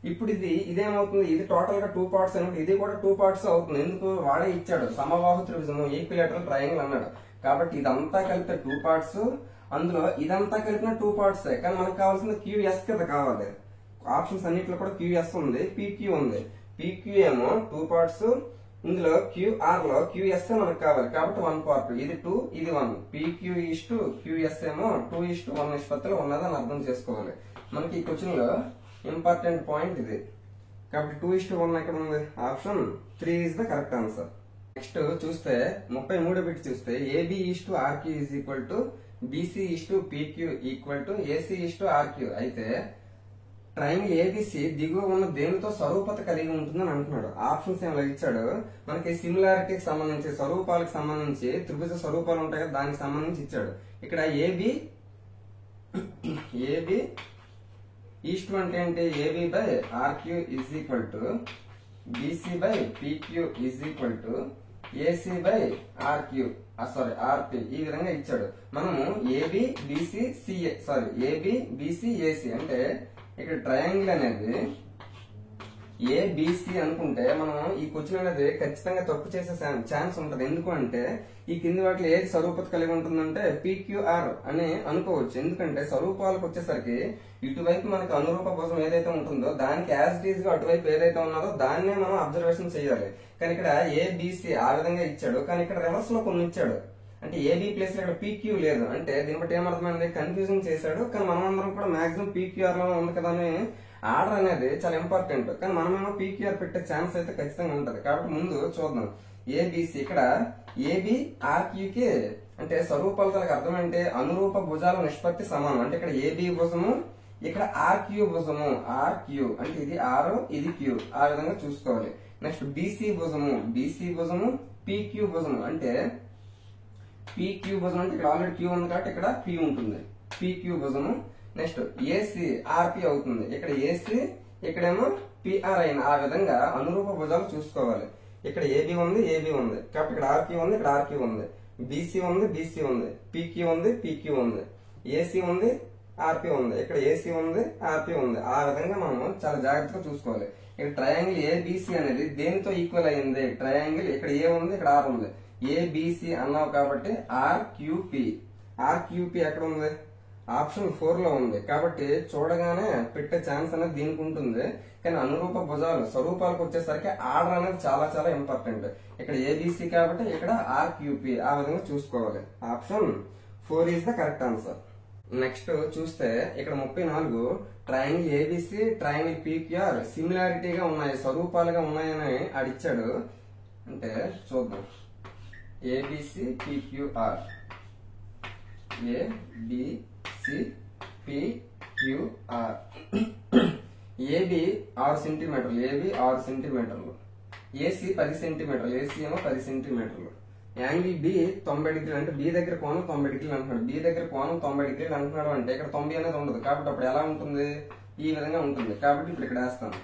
ఇప్పుడు ఇదేమవుతుంది, ఇది టోటల్ గా 2 పార్ట్స్ అనుకుంటే ఇది కూడా 2 పార్ట్స్ అవుతుంది. ఎందుకు, వాడే ఇచ్చాడు సమబాహు త్రిభుజము ఈక్విలేటరల్ ట్రయాంగిల్ అన్నాడు. కాబట్టి ఇదంతా కలిపితే 2 పార్ట్స్, అందులో ఇదంతా కలిపిన 2 పార్ట్స్. కానీ మనకు కావాల్సింది QS కదా కావాలి. ఆప్షన్స్ అన్నిట్లో కూడా QS ఉంది, PQ ఉంది. PQ ఏమో 2 పార్ట్స్, ఇందులో QR లో QS మనకు కావాలి కాబట్టి 1 పార్ట్. ఇది 2 ఇది 1. PQ:QS ఏమో 2:1 నిష్పత్తిలో ఉన్నదని అర్థం చేసుకోవాలి. మనకి ఈ క్వశ్చన్ లో ఇంపార్టెంట్ పాయింట్ ఇది. కాబట్టి 2:1 ఎక్కడ ఉంది, option 3 is the correct answer. Next చూస్తే 33 బిట్ చూస్తే AB:RQ BC:PQ AC:RQ. అయితే ట్రయాంగిల్ ABC దిగువ ఉన్న దేనితో స్వరూపత కలిగి ఉంటుందని అంటున్నాడు. ఆప్షన్స్ ఏమైనా ఇచ్చాడు, మనకి సిమిలారిటీకి సంబంధించి స్వరూపాలకు సంబంధించి త్రిభుజ స్వరూపాలు ఉంటాయి కదా దానికి సంబంధించి ఇచ్చాడు. ఇక్కడ AB అంటే ఏంటి, AB/RQ BC/PQ AC/RQ RP ఈ విధంగా ఇచ్చాడు. మనము ABBC అంటే ఇక్కడ ట్రయాంగిల్ అనేది ABC అనుకుంటే మనం ఈ క్వశ్చన్ అనేది ఖచ్చితంగా తప్పు చేసే ఛాన్స్ ఉంటది. ఎందుకు అంటే ఈ కింది వాటిలో ఏది స్వరూపత కలిగి ఉంటుందంటే PQR అని అనుకోవచ్చు. ఎందుకంటే స్వరూపాలకు వచ్చేసరికి ఇటువైపు మనకి అనురూప భుజం ఏదైతే ఉంటుందో దానికి యాజ్ ఇట్ ఈజ్ గా అటువైపు ఏదైతే ఉన్నదో దాన్నే మనం అబ్జర్వేషన్ చేయాలి. కానీ ఇక్కడ ABC ఆ విధంగా ఇచ్చాడు, కానీ ఇక్కడ రివర్స్ లో కొన్ని ఇచ్చాడు. అంటే AB ప్లేస్ లో ఇక్కడ PQ లేదు అంటే దీన్ని బట్టి ఏమర్థమైంది, కన్ఫ్యూజన్ చేశాడు. కానీ మనం అందరం కూడా మాక్సిమం PQR లో ఉంది కదా అని ఆర్డర్ అనేది చాలా ఇంపార్టెంట్. కానీ మనమేమో PQR పెట్టే ఛాన్స్ అయితే ఖచ్చితంగా ఉంటది. కాబట్టి ముందు చూద్దాం ABC. ఇక్కడ AB/RQకి అంటే స్వరూపాలతో అర్థం అంటే అనురూప భుజాల నిష్పత్తి సమానం. అంటే ఇక్కడ AB భుజము, ఇక్కడ RQ భుజము. RQ అంటే ఇది R ఇది Q ఆ విధంగా చూసుకోవాలి. నెక్స్ట్ BC భుజము PQ భుజము అంటే PQ భుజం అంటే ఇక్కడ ఆల్రెడీ Q ఉంది కాబట్టి ఇక్కడ P ఉంటుంది, PQ భుజము. నెక్స్ట్ AC/RP అవుతుంది. ఇక్కడ AC ఇక్కడేమో PR అయిన ఆ విధంగా అనురూప భుజాలు చూసుకోవాలి. ఇక్కడ AB ఉంది కాబట్టి ఇక్కడ RQ ఉంది, ఇక్కడ RQ ఉంది. BC ఉంది, PQ ఉంది, PQ ఉంది. AC ఉంది, RP ఉంది. ఇక్కడ AC ఉంది, RP ఉంది. ఆ విధంగా మనం చాలా జాగ్రత్తగా చూసుకోవాలి. ఇక్కడ ట్రయాంగిల్ ABC అనేది దేనితో ఈక్వల్ అయింది, ట్రయాంగిల్ ఇక్కడ A ఉంది, ఇక్కడ R ఉంది. ABC అన్నావు కాబట్టి RQP ఎక్కడ ఉంది, ఆప్షన్ 4 లో ఉంది. కాబట్టి చూడగానే పెట్టే ఛాన్స్ అనేది దీనికి ఉంటుంది. కానీ అనురూప భుజాలు స్వరూపాలకు వచ్చేసరికి ఆర్డర్ అనేది చాలా చాలా ఇంపార్టెంట్. ఇక్కడ ABC కాబట్టి ఇక్కడ RQP ఆ విధంగా చూసుకోవాలి. Option 4 is the correct answer. Next చూస్తే ఇక్కడ 34 ట్రయాంగిల్ ABC ట్రయాంగిల్ PQR సిమిలారిటీగా ఉన్నాయి, స్వరూపాలుగా ఉన్నాయని అడిచాడు. అంటే చూద్దాం ABC PQR AB 6 సెంటీమీటర్లు, AC 10 సెంటీమీటర్లు, AC ఏమో 10 సెంటీమీటర్లు. యాంగిల్ B 90 డిగ్రీలు అంటే B దగ్గర కోణం 90 డిగ్రీలు అంటున్నాడు. B దగ్గర కోణం 90 డిగ్రీలు అంటున్నాడు అంటే ఇక్కడ 90 అనేది ఉండదు. కాబట్టి అప్పుడు ఎలా ఉంటుంది, ఈ విధంగా ఉంటుంది. కాబట్టి ఇప్పుడు ఇక్కడ వేస్తాను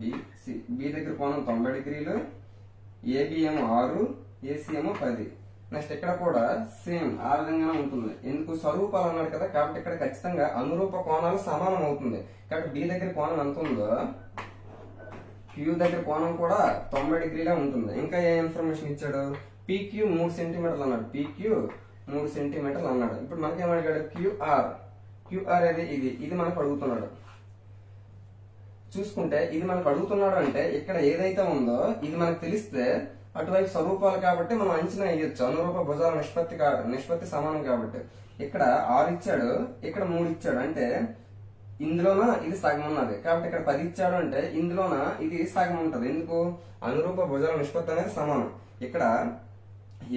ABC. B దగ్గర కోణం 90 డిగ్రీలు, AB ఏమో 6, AC ఏమో 10. నెక్స్ట్ ఇక్కడ కూడా సేమ్ ఆ విధంగానే ఉంటుంది. ఎందుకు, స్వరూపాలు అన్నాడు కదా కాబట్టి ఇక్కడ ఖచ్చితంగా అనురూప కోణాలు సమానం అవుతుంది. కాబట్టి B దగ్గర కోణం ఎంత ఉందో Q దగ్గర కోణం కూడా 90 డిగ్రీలా ఉంటుంది. ఇంకా ఏ ఇన్ఫర్మేషన్ ఇచ్చాడు, PQ 3 సెంటీమీటర్లు అన్నాడు. PQ 3 సెంటీమీటర్లు అన్నాడు. ఇప్పుడు మనకేమడిగాడు, QR అనేది ఇది మనకు అడుగుతున్నాడు. చూసుకుంటే ఇది మనకు అడుగుతున్నాడు అంటే ఇక్కడ ఏదైతే ఉందో ఇది మనకు తెలిస్తే అటువైపు స్వరూపాలు కాబట్టి మనం అంచనా వేయొచ్చు. అనురూప భుజాల నిష్పత్తి సమానం కాబట్టి ఇక్కడ 6 ఇచ్చాడు, ఇక్కడ 3 ఇచ్చాడు. అంటే ఇందులోన ఇది సగం ఉన్నది కాబట్టి ఇక్కడ 10 ఇచ్చాడు అంటే ఇందులోన ఇది సగం ఉంటది. ఎందుకు? అనురూప భుజాల నిష్పత్తి అనేది సమానం. ఇక్కడ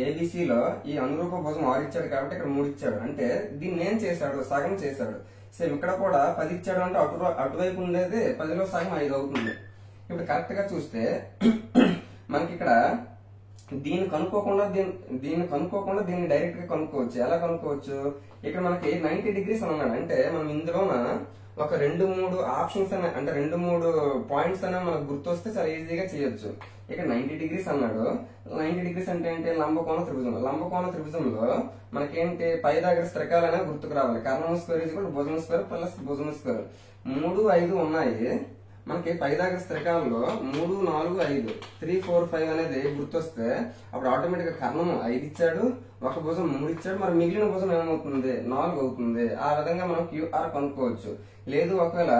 ఏబిసిలో ఈ అనురూప భుజం 6 ఇచ్చాడు కాబట్టి ఇక్కడ 3 ఇచ్చాడు అంటే దీన్ని ఏం చేశాడు? సగం చేశాడు. సేమ్ ఇక్కడ కూడా 10 ఇచ్చాడు అంటే అటువైపు ఉండేది 10లో సగం 5 అవుతుంది. ఇప్పుడు కరెక్ట్ గా చూస్తే మనకి ఇక్కడ దీన్ని కనుక్కోకుండా దీన్ని డైరెక్ట్ గా కనుక్కోవచ్చు. ఎలా కనుక్కోవచ్చు? ఇక్కడ మనకి 90 డిగ్రీస్ అన్నాడు అంటే మనం ఇందులోన ఒక 2-3 ఆప్షన్స్ అనే అంటే 2-3 పాయింట్స్ అనే మనకు గుర్తొస్తే చాలా ఈజీగా చేయొచ్చు. ఇక్కడ 90 డిగ్రీస్ అన్నాడు. 90 డిగ్రీస్ అంటే ఏంటి? లంబకోణ త్రిభుజం. లంబకోణ త్రిభుజంలో మనకేంటి పైథాగరస్ త్రికాలు అనేవి గుర్తుకు రావాలి. కర్ణం స్క్వేర్ ఈజ్ ఈక్వల్ టు భుజం స్క్వేర్ ప్లస్ భుజం స్క్వేర్. 3, 5 ఉన్నాయి. మనకి పైథాగరస్ త్రికాలంలో 3, 4, 5 3, 4, 5 అనేది గుర్తొస్తే అప్పుడు ఆటోమేటిక్ గా కర్ణము 5 ఇచ్చాడు, ఒక భుజం 3 ఇచ్చాడు, మరి మిగిలిన భుజం ఏమవుతుంది? 4 అవుతుంది. ఆ విధంగా మనం క్యూఆర్ కనుక్కోవచ్చు. లేదు ఒకవేళ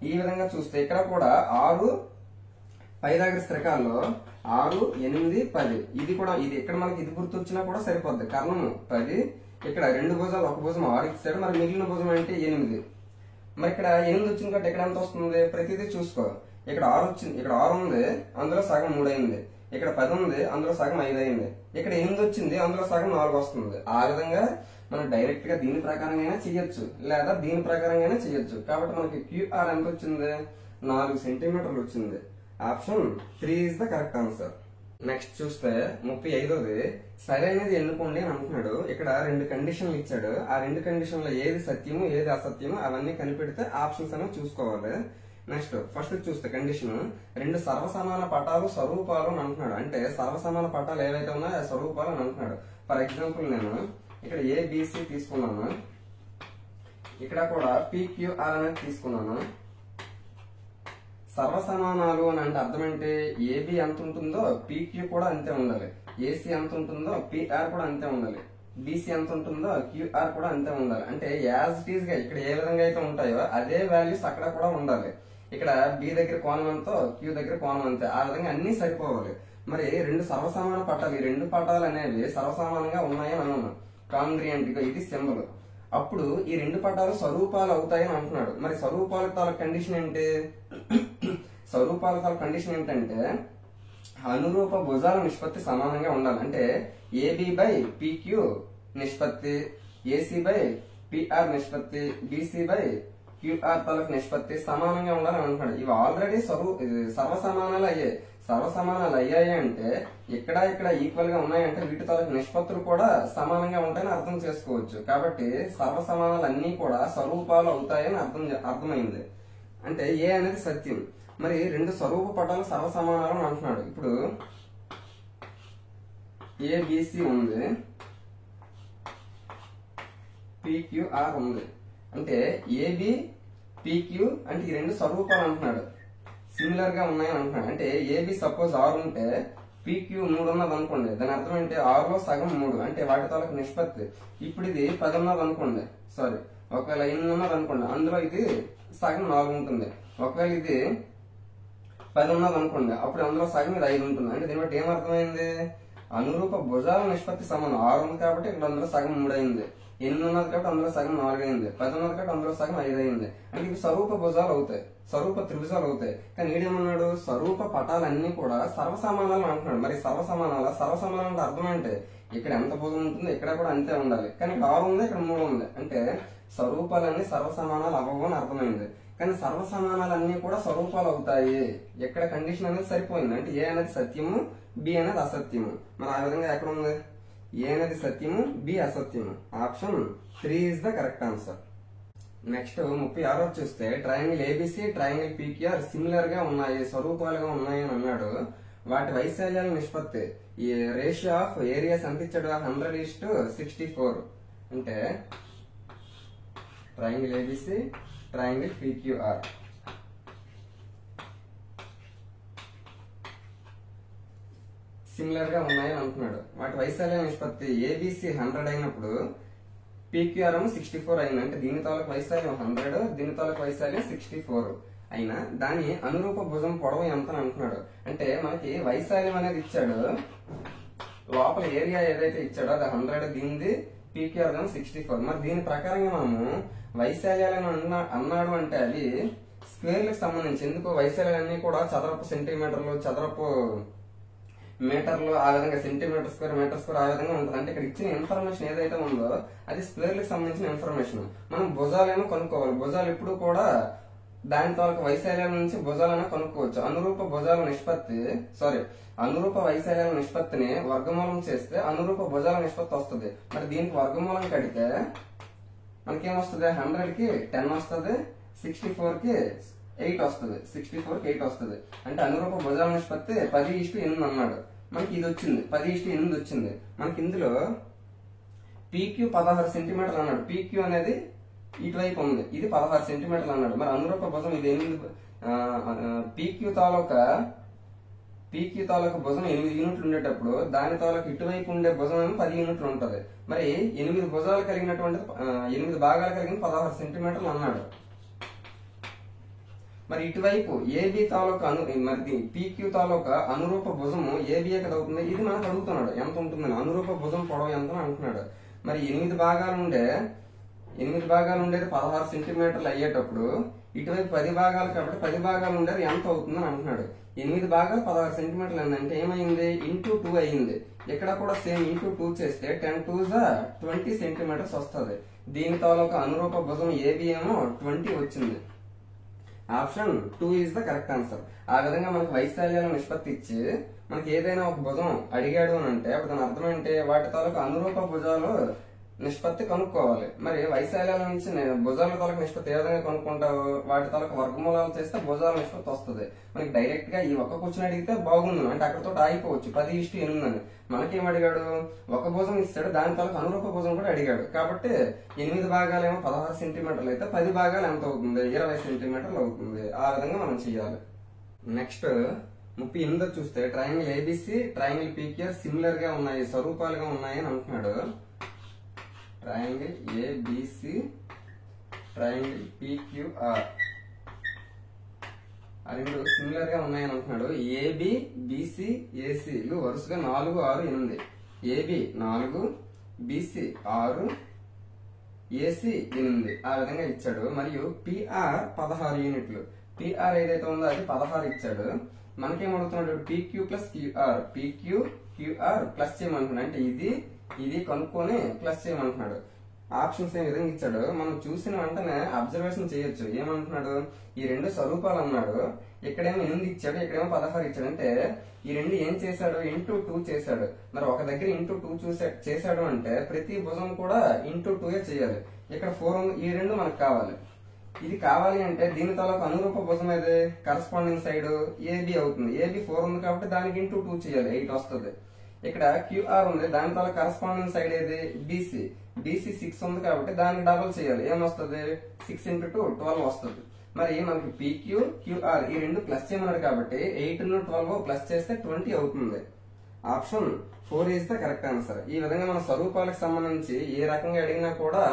ఈ విధంగా చూస్తే ఇక్కడ కూడా 6 పైథాగరస్ త్రికాల్లో 6, 8, 10 ఇది కూడా ఇది ఇక్కడ మనకి ఇది గుర్తొచ్చినా కూడా సరిపోద్ది. కర్ణము 10, ఇక్కడ 2 భుజాలు ఒక భుజం 6 ఇచ్చాడు, మరి మిగిలిన భుజం అంటే 8. మరి ఇక్కడ 8 వచ్చింది కాబట్టి ఇక్కడ ఎంత వస్తుంది? ప్రతిదీ చూసుకో. ఇక్కడ 6 వచ్చింది, ఇక్కడ 6 ఉంది, అందులో సగం 3 అయింది. ఇక్కడ 10 ఉంది, అందులో సగం 5 అయింది. ఇక్కడ 8 వచ్చింది, అందులో సగం 4 వస్తుంది. ఆ విధంగా మనం డైరెక్ట్ గా దీని ప్రకారంగా చేయొచ్చు లేదా దీని ప్రకారంగా చేయొచ్చు. కాబట్టి మనకి క్యూఆర్ ఎంత వచ్చింది? 4 సెంటీమీటర్లు వచ్చింది. Option 3 is the correct answer. Next చూస్తే 35ది సరైనది ఎన్నుకోండి అని అంటున్నాడు. ఇక్కడ 2 కండిషన్లు ఇచ్చాడు. ఆ 2 కండిషన్లో ఏది సత్యము ఏది అసత్యము అవన్నీ కనిపెడితే ఆప్షన్స్ అనేవి చూసుకోవాలి. నెక్స్ట్ ఫస్ట్ చూస్తే కండిషన్ 2 సర్వసమాన పటాలు స్వరూపాలు అని అంటున్నాడు. అంటే సర్వసమాన పటాలు ఏవైతే ఉన్నాయో ఆ స్వరూపాలు అని అంటున్నాడు. ఫర్ ఎగ్జాంపుల్ నేను ఇక్కడ ఏబిసి తీసుకున్నాను, ఇక్కడ కూడా పిక్యూఆర్ అనేది తీసుకున్నాను. సర్వసమానాలు అని అంటే అర్థం ఏంటి? ఏబి ఎంత ఉంటుందో పిక్యూ కూడా అంతే ఉండాలి, ఏసీ ఎంత ఉంటుందో పిఆర్ కూడా అంతే ఉండాలి, బీసీ ఎంత ఉంటుందో క్యూఆర్ కూడా అంతే ఉండాలి. అంటే యాజ్ ఇట్ ఈస్ గా ఇక్కడ ఏ విధంగా అయితే ఉంటాయో అదే వాల్యూస్ అక్కడ కూడా ఉండాలి. ఇక్కడ బి దగ్గర కోణం ఎంతో క్యూ దగ్గర కోణం అంతే, ఆ విధంగా అన్ని సరిపోవాలి. మరి 2 సర్వసమాన పటాలు, ఈ 2 పటాలు అనేవి సర్వసమానంగా ఉన్నాయని అన్నాను. కాంగ్రియంట్ గా ఇది సింబల్. అప్పుడు ఈ 2 పటాలు స్వరూపాలు అవుతాయని అంటున్నాడు. మరి స్వరూపాల తాల కండిషన్ ఏంటి? స్వరూపాల తాల కండిషన్ ఏంటంటే అనురూప భుజాల నిష్పత్తి సమానంగా ఉండాలి. అంటే ఏబి బై పిక్యూ నిష్పత్తి, ఏసీ బై పిఆర్ నిష్పత్తి, బీసీ బై క్యూఆర్ తాలూకు నిష్పత్తి సమానంగా ఉండాలని అంటున్నాడు. ఇవి ఆల్రెడీ సర్వసమానాలు అయ్యాయి. సర్వసమానాలు అయ్యాయి అంటే ఇక్కడ ఈక్వల్ గా ఉన్నాయంటే వీటి తాలూకు నిష్పత్తులు కూడా సమానంగా ఉంటాయని అర్థం చేసుకోవచ్చు. కాబట్టి సర్వసమానాలు అన్ని కూడా స్వరూపాలు అవుతాయని అర్థమైంది. అంటే ఏ అనేది సత్యం. మరి 2 స్వరూప పటాలు సర్వసమానాలు అని అంటున్నాడు. ఇప్పుడు ఏబిసి ఉంది, పిక్యూఆర్ ఉంది. అంటే ఏబి పిక్యూ అంటే ఈ 2 స్వరూపాలు అంటున్నాడు, సిమిలర్ గా ఉన్నాయని అంటున్నాడు. అంటే ఏబి సపోజ్ 6 ఉంటే పిక్యూ 3 ఉన్నది అనుకోండి, దాని అర్థం ఏంటి? 6లో సగం 3 అంటే వాటి తాలూకు నిష్పత్తి. ఇప్పుడు ఇది 10 ఉన్నది అనుకోండి, సారీ ఒకవేళ 8 ఉన్నది అనుకోండి, అందులో ఇది సగం 4 ఉంటుంది. ఒకవేళ ఇది 10 ఉన్నది అనుకోండి, అప్పుడు అందులో సగం ఇది 5 ఉంటుంది. అంటే దీని బట్టి ఏమర్థమైంది? అనురూప భుజాల నిష్పత్తి సమానం. 6 ఉంది కాబట్టి ఇక్కడ అందులో సగం 3 అయింది, 8 ఉన్నది కాబట్టి అందులో సగం 4 అయింది, 10 ఉన్నది కాబట్టి అందులో సగం 5 అయింది. అంటే ఇవి స్వరూప భుజాలు అవుతాయి, స్వరూప త్రిభుజాలు అవుతాయి. కానీ ఈడేమన్నాడు? స్వరూప పటాలన్నీ కూడా సర్వసమానాలు అంటున్నాడు. మరి సర్వసమానం అంటే అర్థం అంటే ఇక్కడ ఎంత భుజం ఉంటుందో ఇక్కడ కూడా అంతే ఉండాలి. కానీ ఇక్కడ 6 ఉంది, ఇక్కడ 3 ఉంది. అంటే స్వరూపాలన్నీ సర్వసమానాలు అవ్వవు అని అర్థమైంది. కానీ సర్వసమానాలన్నీ కూడా స్వరూపాలు అవుతాయి. ఎక్కడ కండిషన్ అనేది సరిపోయింది. అంటే ఏ అనేది సత్యము, బి అనేది అసత్యము. మరి ఆ విధంగా ఎక్కడ ఉంది? ఏ అనేది సత్యము, బి అసత్యము. Option 3 is the correct answer. Next 36 చూస్తే triangle ABC, triangle PQR similar గా ఉన్నాయి, స్వరూపాలుగా ఉన్నాయి అని అన్నాడు. వాటి వైశాల్యాల నిష్పత్తి, ఈ రేషియో ఆఫ్ ఏరియాస్ ఎంత ఇచ్చాడు? 100:64. అంటే triangle ABC, triangle PQR similar గా ఉన్నాయని అంటున్నాడు. వాటి వైశాల్య నిష్పత్తి ఏబిసి 100 అయినప్పుడు పిక్యూఆర్ 64 అయింది. అంటే దీని తాలూకు వైశాల్యం 100, దీని తాలూకు వైశాల్యం 64 అయినా దాని అనురూప భుజం పొడవు ఎంత అని అంటున్నాడు. అంటే మనకి వైశాల్యం అనేది ఇచ్చాడు, లోపల ఏరియా ఏదైతే ఇచ్చాడో అది 100, దీనిది PQR ఏమో 64. మరి దీని ప్రకారంగా మనము వైశాల్యాలను అన్నాడు అంటే అది స్క్వేర్లకు సంబంధించి, ఎందుకు వైశాల్యాలన్నీ కూడా చదరపు సెంటీమీటర్లు, చదరపు మీటర్లు, ఆ విధంగా సెంటీమీటర్ స్క్వేర్, మీటర్ స్క్వేర్, ఆ విధంగా ఉంటుంది. అంటే ఇక్కడ ఇచ్చిన ఇన్ఫర్మేషన్ ఏదైతే ఉందో అది స్క్వేర్లకు సంబంధించిన ఇన్ఫర్మేషన్. మనం భుజాలేమో కనుక్కోవాలి. భుజాలు ఎప్పుడు కూడా దాని తాలూకు వైశాల్యాల నుంచి భుజాలను కనుక్కోవచ్చు. అనురూప భుజాల నిష్పత్తి అనురూప వైశాల్యాల నిష్పత్తిని వర్గమూలం చేస్తే అనురూప భుజాల నిష్పత్తి వస్తుంది. మరి దీనికి వర్గమూలం కడితే మనకేమొస్తుంది? 100 కి 10 వస్తుంది, 64 కి 8 వస్తుంది. 64 కి 8 వస్తుంది. అంటే అనురూప భుజాల నిష్పత్తి 10:8 అన్నాడు. మనకి ఇది వచ్చింది, 10:8 వచ్చింది. మనకి ఇందులో PQ 16 సెంటీమీటర్లు అన్నాడు. PQ అనేది ఇటువైపు ఉంది, ఇది 16 సెంటీమీటర్లు అన్నాడు. మరి అనురూప భుజం ఇది 8, PQ తాలూకా భుజం 8 యూనిట్లు ఉండేటప్పుడు దాని తాలూకా ఇటువైపు ఉండే భుజం ఏమో 10 యూనిట్లు ఉంటది. మరి 8 భుజాలు కలిగినటువంటి 8 భాగాలు కలిగిన 16 సెంటీమీటర్లు అన్నాడు. మరి ఇటువైపు ఏబి తాలూకా మరి PQ తాలూకా అనురూప భుజము ఏబి కదా అవుతుంది. ఇది మనకు అడుగుతున్నాడు ఎంత ఉంటుందని. అనురూప భుజం పొడవు ఎంత అంటున్నాడు. మరి 8 భాగాలు ఉండేది 16 సెంటీమీటర్లు అయ్యేటప్పుడు ఇటువైపు 10 భాగాలు కాబట్టి 10 భాగాలు ఉండేది ఎంత అవుతుందని అంటున్నాడు. 8 భాగాలు 16 సెంటీమీటర్లు అంటే ఏమైంది? ఇంటూ 2 అయింది. ఇక్కడ కూడా సేమ్ ఇంటూ 2 చేస్తే 10 2 20 సెంటీమీటర్స్ వస్తుంది. దీని తాలూకా అనురూప భుజం ఏబి ఏమో 20 వచ్చింది. Option 2 is the correct answer. ఆ విధంగా మనకు వైశాల్యాల నిష్పత్తి ఇచ్చి మనకి ఏదైనా ఒక భుజం అడిగాడు అని అంటే అప్పుడు దాని అర్థం ఏంటి? వాటి తాలూకా అనురూప భుజాలు నిష్పత్తి కనుక్కోవాలి. మరి వైశాల్యాల నుంచి భుజాల తాలూకా నిష్పత్తి ఏ విధంగా కనుక్కుంటావు? వాటి తాలూకా వర్గమూలాలు చేస్తే భుజాల నిష్పత్తి వస్తుంది. మనకి డైరెక్ట్ గా ఈ ఒక్క క్వశ్చన్ అడిగితే బాగుంది అంటే అక్కడతో ఆగిపోవచ్చు. 10:8 అని మనకేం అడిగాడు? ఒక భుజం ఇస్తాడు, దాని తాలూకా అనురూప భుజం కూడా అడిగాడు. కాబట్టి 8 భాగాలేమో 16 సెంటీమీటర్లు అయితే 10 భాగాలు ఎంత అవుతుంది? 20 సెంటీమీటర్లు అవుతుంది. ఆ విధంగా మనం చెయ్యాలి. నెక్స్ట్ 38 చూస్తే triangle ABC, triangle PQR similar గా ఉన్నాయి, స్వరూపాలుగా ఉన్నాయి అని అంటున్నాడు. ట్రయాంగిల్ ABC, ట్రయాంగిల్ PQR ఆ రెండు సిమిలర్ గా ఉన్నాయని అంటున్నాడు. AB, BC, AC లు వరుసగా 4, 6, 8. AB 4, BC 6, AC 8 ఆ విధంగా ఇచ్చాడు. మరియు PR 16 యూనిట్లు. PR ఏదైతే ఉందో అది 16 ఇచ్చాడు. మనకేం అడుగుతున్నాడు? PQ plus QR, PQ QR plus చేయమంటున్నాడు. అంటే ఇది కనుక్కొని ప్లస్ చేయమంటున్నాడు. ఆప్షన్స్ ఏ విధంగా ఇచ్చాడు మనం చూసిన వెంటనే అబ్జర్వేషన్ చేయొచ్చు. ఏమంటున్నాడు? ఈ రెండు స్వరూపాలు అన్నాడు. ఇక్కడేమో 8 ఇచ్చాడు, ఇక్కడేమో 16 ఇచ్చాడు. అంటే ఈ రెండు ఏం చేశాడు? ఇంటూ 2 చేశాడు. మరి ఒక దగ్గర ఇంటూ 2 చేశాడు అంటే ప్రతి భుజం కూడా ఇంటూ 2 చేయాలి. ఇక్కడ 4 ఈ రెండు మనకు కావాలి. ఇది కావాలి అంటే దీని తాలూకు అనురూప భుజం ఏది? కరస్పాండింగ్ సైడ్ AB అవుతుంది. AB 4 ఉంది కాబట్టి దానికి ఇంటూ 2 చేయాలి, 8 వస్తుంది. ఇక్కడ QR ఉంది, దాని తాలూకు కరస్పాండింగ్ సైడ్ ఏది? BC 6 ఉంది కాబట్టి దానికి డబుల్ చేయాలి. ఏమొస్తుంది? 6 × 2 12 వస్తుంది. మరి మనకి PQ QR ఈ రెండు ప్లస్ చేయమన్నాడు కాబట్టి 8 ను 12 ప్లస్ చేస్తే 20 అవుతుంది. Option 4 is the correct answer. ఈ విధంగా మన స్వరూపాలకు సంబంధించి ఏ రకంగా అడిగినా కూడా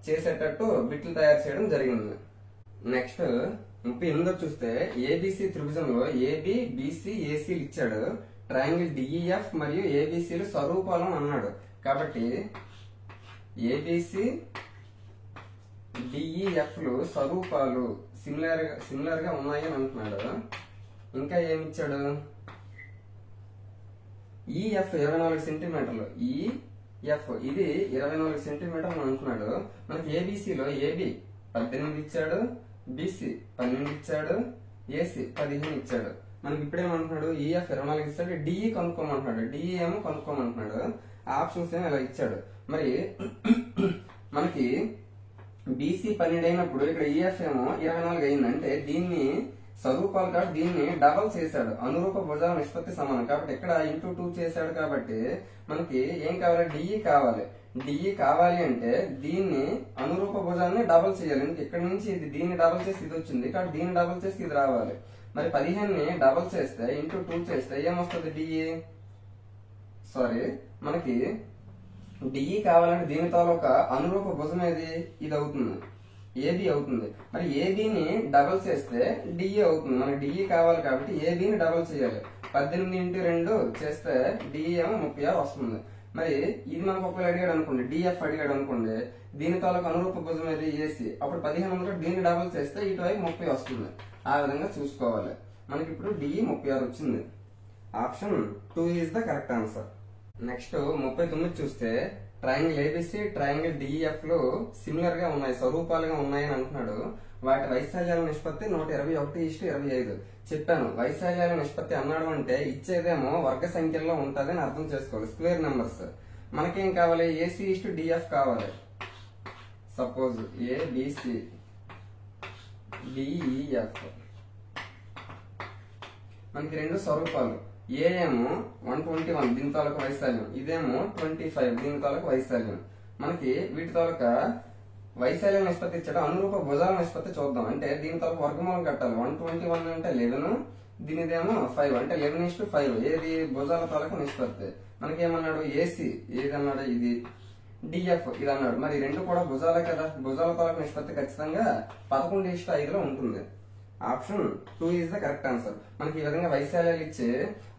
చేసేటట్టు బిట్లు తయారు చేయడం జరిగింది. నెక్స్ట్ 38 చూస్తే ABC త్రిభుజంలో AB, BC, AC ఇచ్చాడు. ట్రయాంగిల్ DEF మరియు ABC లు స్వరూపాలు అన్నాడు. కాబట్టి ABC, DEF లు స్వరూపాలు సిమిలర్ గా ఉన్నాయి అని అంటున్నాడు. ఇంకా ఏమిచ్చాడు? EF 24 సెంటీమీటర్లు. EF ఇది 24 సెంటీమీటర్లు అంటున్నాడు. మనకి ABC లో AB 18 ఇచ్చాడు, BC 12 ఇచ్చాడు, AC 15 ఇచ్చాడు. మనకి ఇప్పుడేమంటున్నాడు? EF 24 ఇచ్చాడు, DE కనుక్కోమంటున్నాడు. DE ఏమో కనుక్కోమంటున్నాడు. ఆప్షన్స్ ఏమో ఇలా ఇచ్చాడు. మరి మనకి BC 12 అయినప్పుడు ఇక్కడ EF ఏమో 24 అయింది. అంటే దీన్ని స్వరూపాలు కాబట్టి దీన్ని డబల్ చేశాడు. అనురూప భుజాల నిష్పత్తి సమానం కాబట్టి ఇక్కడ ఇంటూ 2 చేశాడు. కాబట్టి మనకి ఏం కావాలి? DE కావాలి. DE కావాలి అంటే దీన్ని అనురూప భుజాన్ని డబల్ చేయాలి. ఎందుకు? ఇక్కడ నుంచి దీన్ని డబల్ చేసి ఇది వచ్చింది కాబట్టి దీన్ని డబల్ చేసి ఇది రావాలి. మరి 15ని డబల్ చేస్తే ఇంటూ 2 చేస్తే ఏమొస్తుంది? DE మనకి DE కావాలంటే దీని తాలూకా అనురూప భుజం ఏది? ఇది అవుతుంది, AB అవుతుంది. మరి ABని డబల్ చేస్తే DE అవుతుంది. మనకి DE కావాలి కాబట్టి ABని డబల్ చేయాలి. 18 × 2 చేస్తే DE ఏమో 36 వస్తుంది. మరి ఇది మనకు ఒకవేళ అడిగాడు అనుకోండి, డిఎఫ్ అడిగాడు అనుకోండి, దీని తాలూకు అనురూప భుజం ఏది ఏసీ, అప్పుడు 1500 దీన్ని డబుల్ చేస్తే ఇటువైపు 30 వస్తుంది. ఆ విధంగా చూసుకోవాలి. మనకి ఇప్పుడు డిఈ 36 వచ్చింది. Option 2 is the correct answer. Next 39 చూస్తే ట్రయాంగిల్ ఏబిసి ట్రయాంగిల్ డిఈఎఫ్ లో సిమిలర్ గా ఉన్నాయి, స్వరూపాలుగా ఉన్నాయని అంటున్నాడు. వాటి వైశాల్యాల నిష్పత్తి 121:25. చెప్పాను, వైశాల్యాల నిష్పత్తి అన్నాడు అంటే ఇచ్చేదేమో వర్గ సంఖ్యల్లో ఉంటది అని అర్థం చేసుకోవాలి, స్క్వేర్ నెంబర్స్. మనకేం కావాలి, ఏసీ ఈస్ట్ డిఎఫ్ కావాలి. సపోజ్ ఏబిసి డిఈఎఫ్ మనకి రెండు స్వరూపాలు, ఏమో 121 దీని తాలూకు వైశాల్యం, ఇదేమో 25 దీని తాలూకు వైశాల్యం. మనకి వీటి తాలూకా వైశాల్య నిష్పత్తి ఇచ్చాడు, అనురూప భుజాల నిష్పత్తి చూద్దాం. అంటే దీని తాలూకు వర్గమూలం కట్టాలి. 121 అంటే 11, దీనిదేమో 5 అంటే 11:5. ఏది భుజాల తాలూకు నిష్పత్తి. మనకేమన్నాడు, ఏసీ ఏదన్నాడు, ఇది డిఎఫ్ ఇది అన్నాడు. మరి రెండు కూడా భుజాలే కదా, భుజాల తాలూకు నిష్పత్తి ఖచ్చితంగా 11:5లో ఉంటుంది. Option 2 is the correct answer. మనకి ఈ విధంగా వైశాల్యాలు ఇచ్చి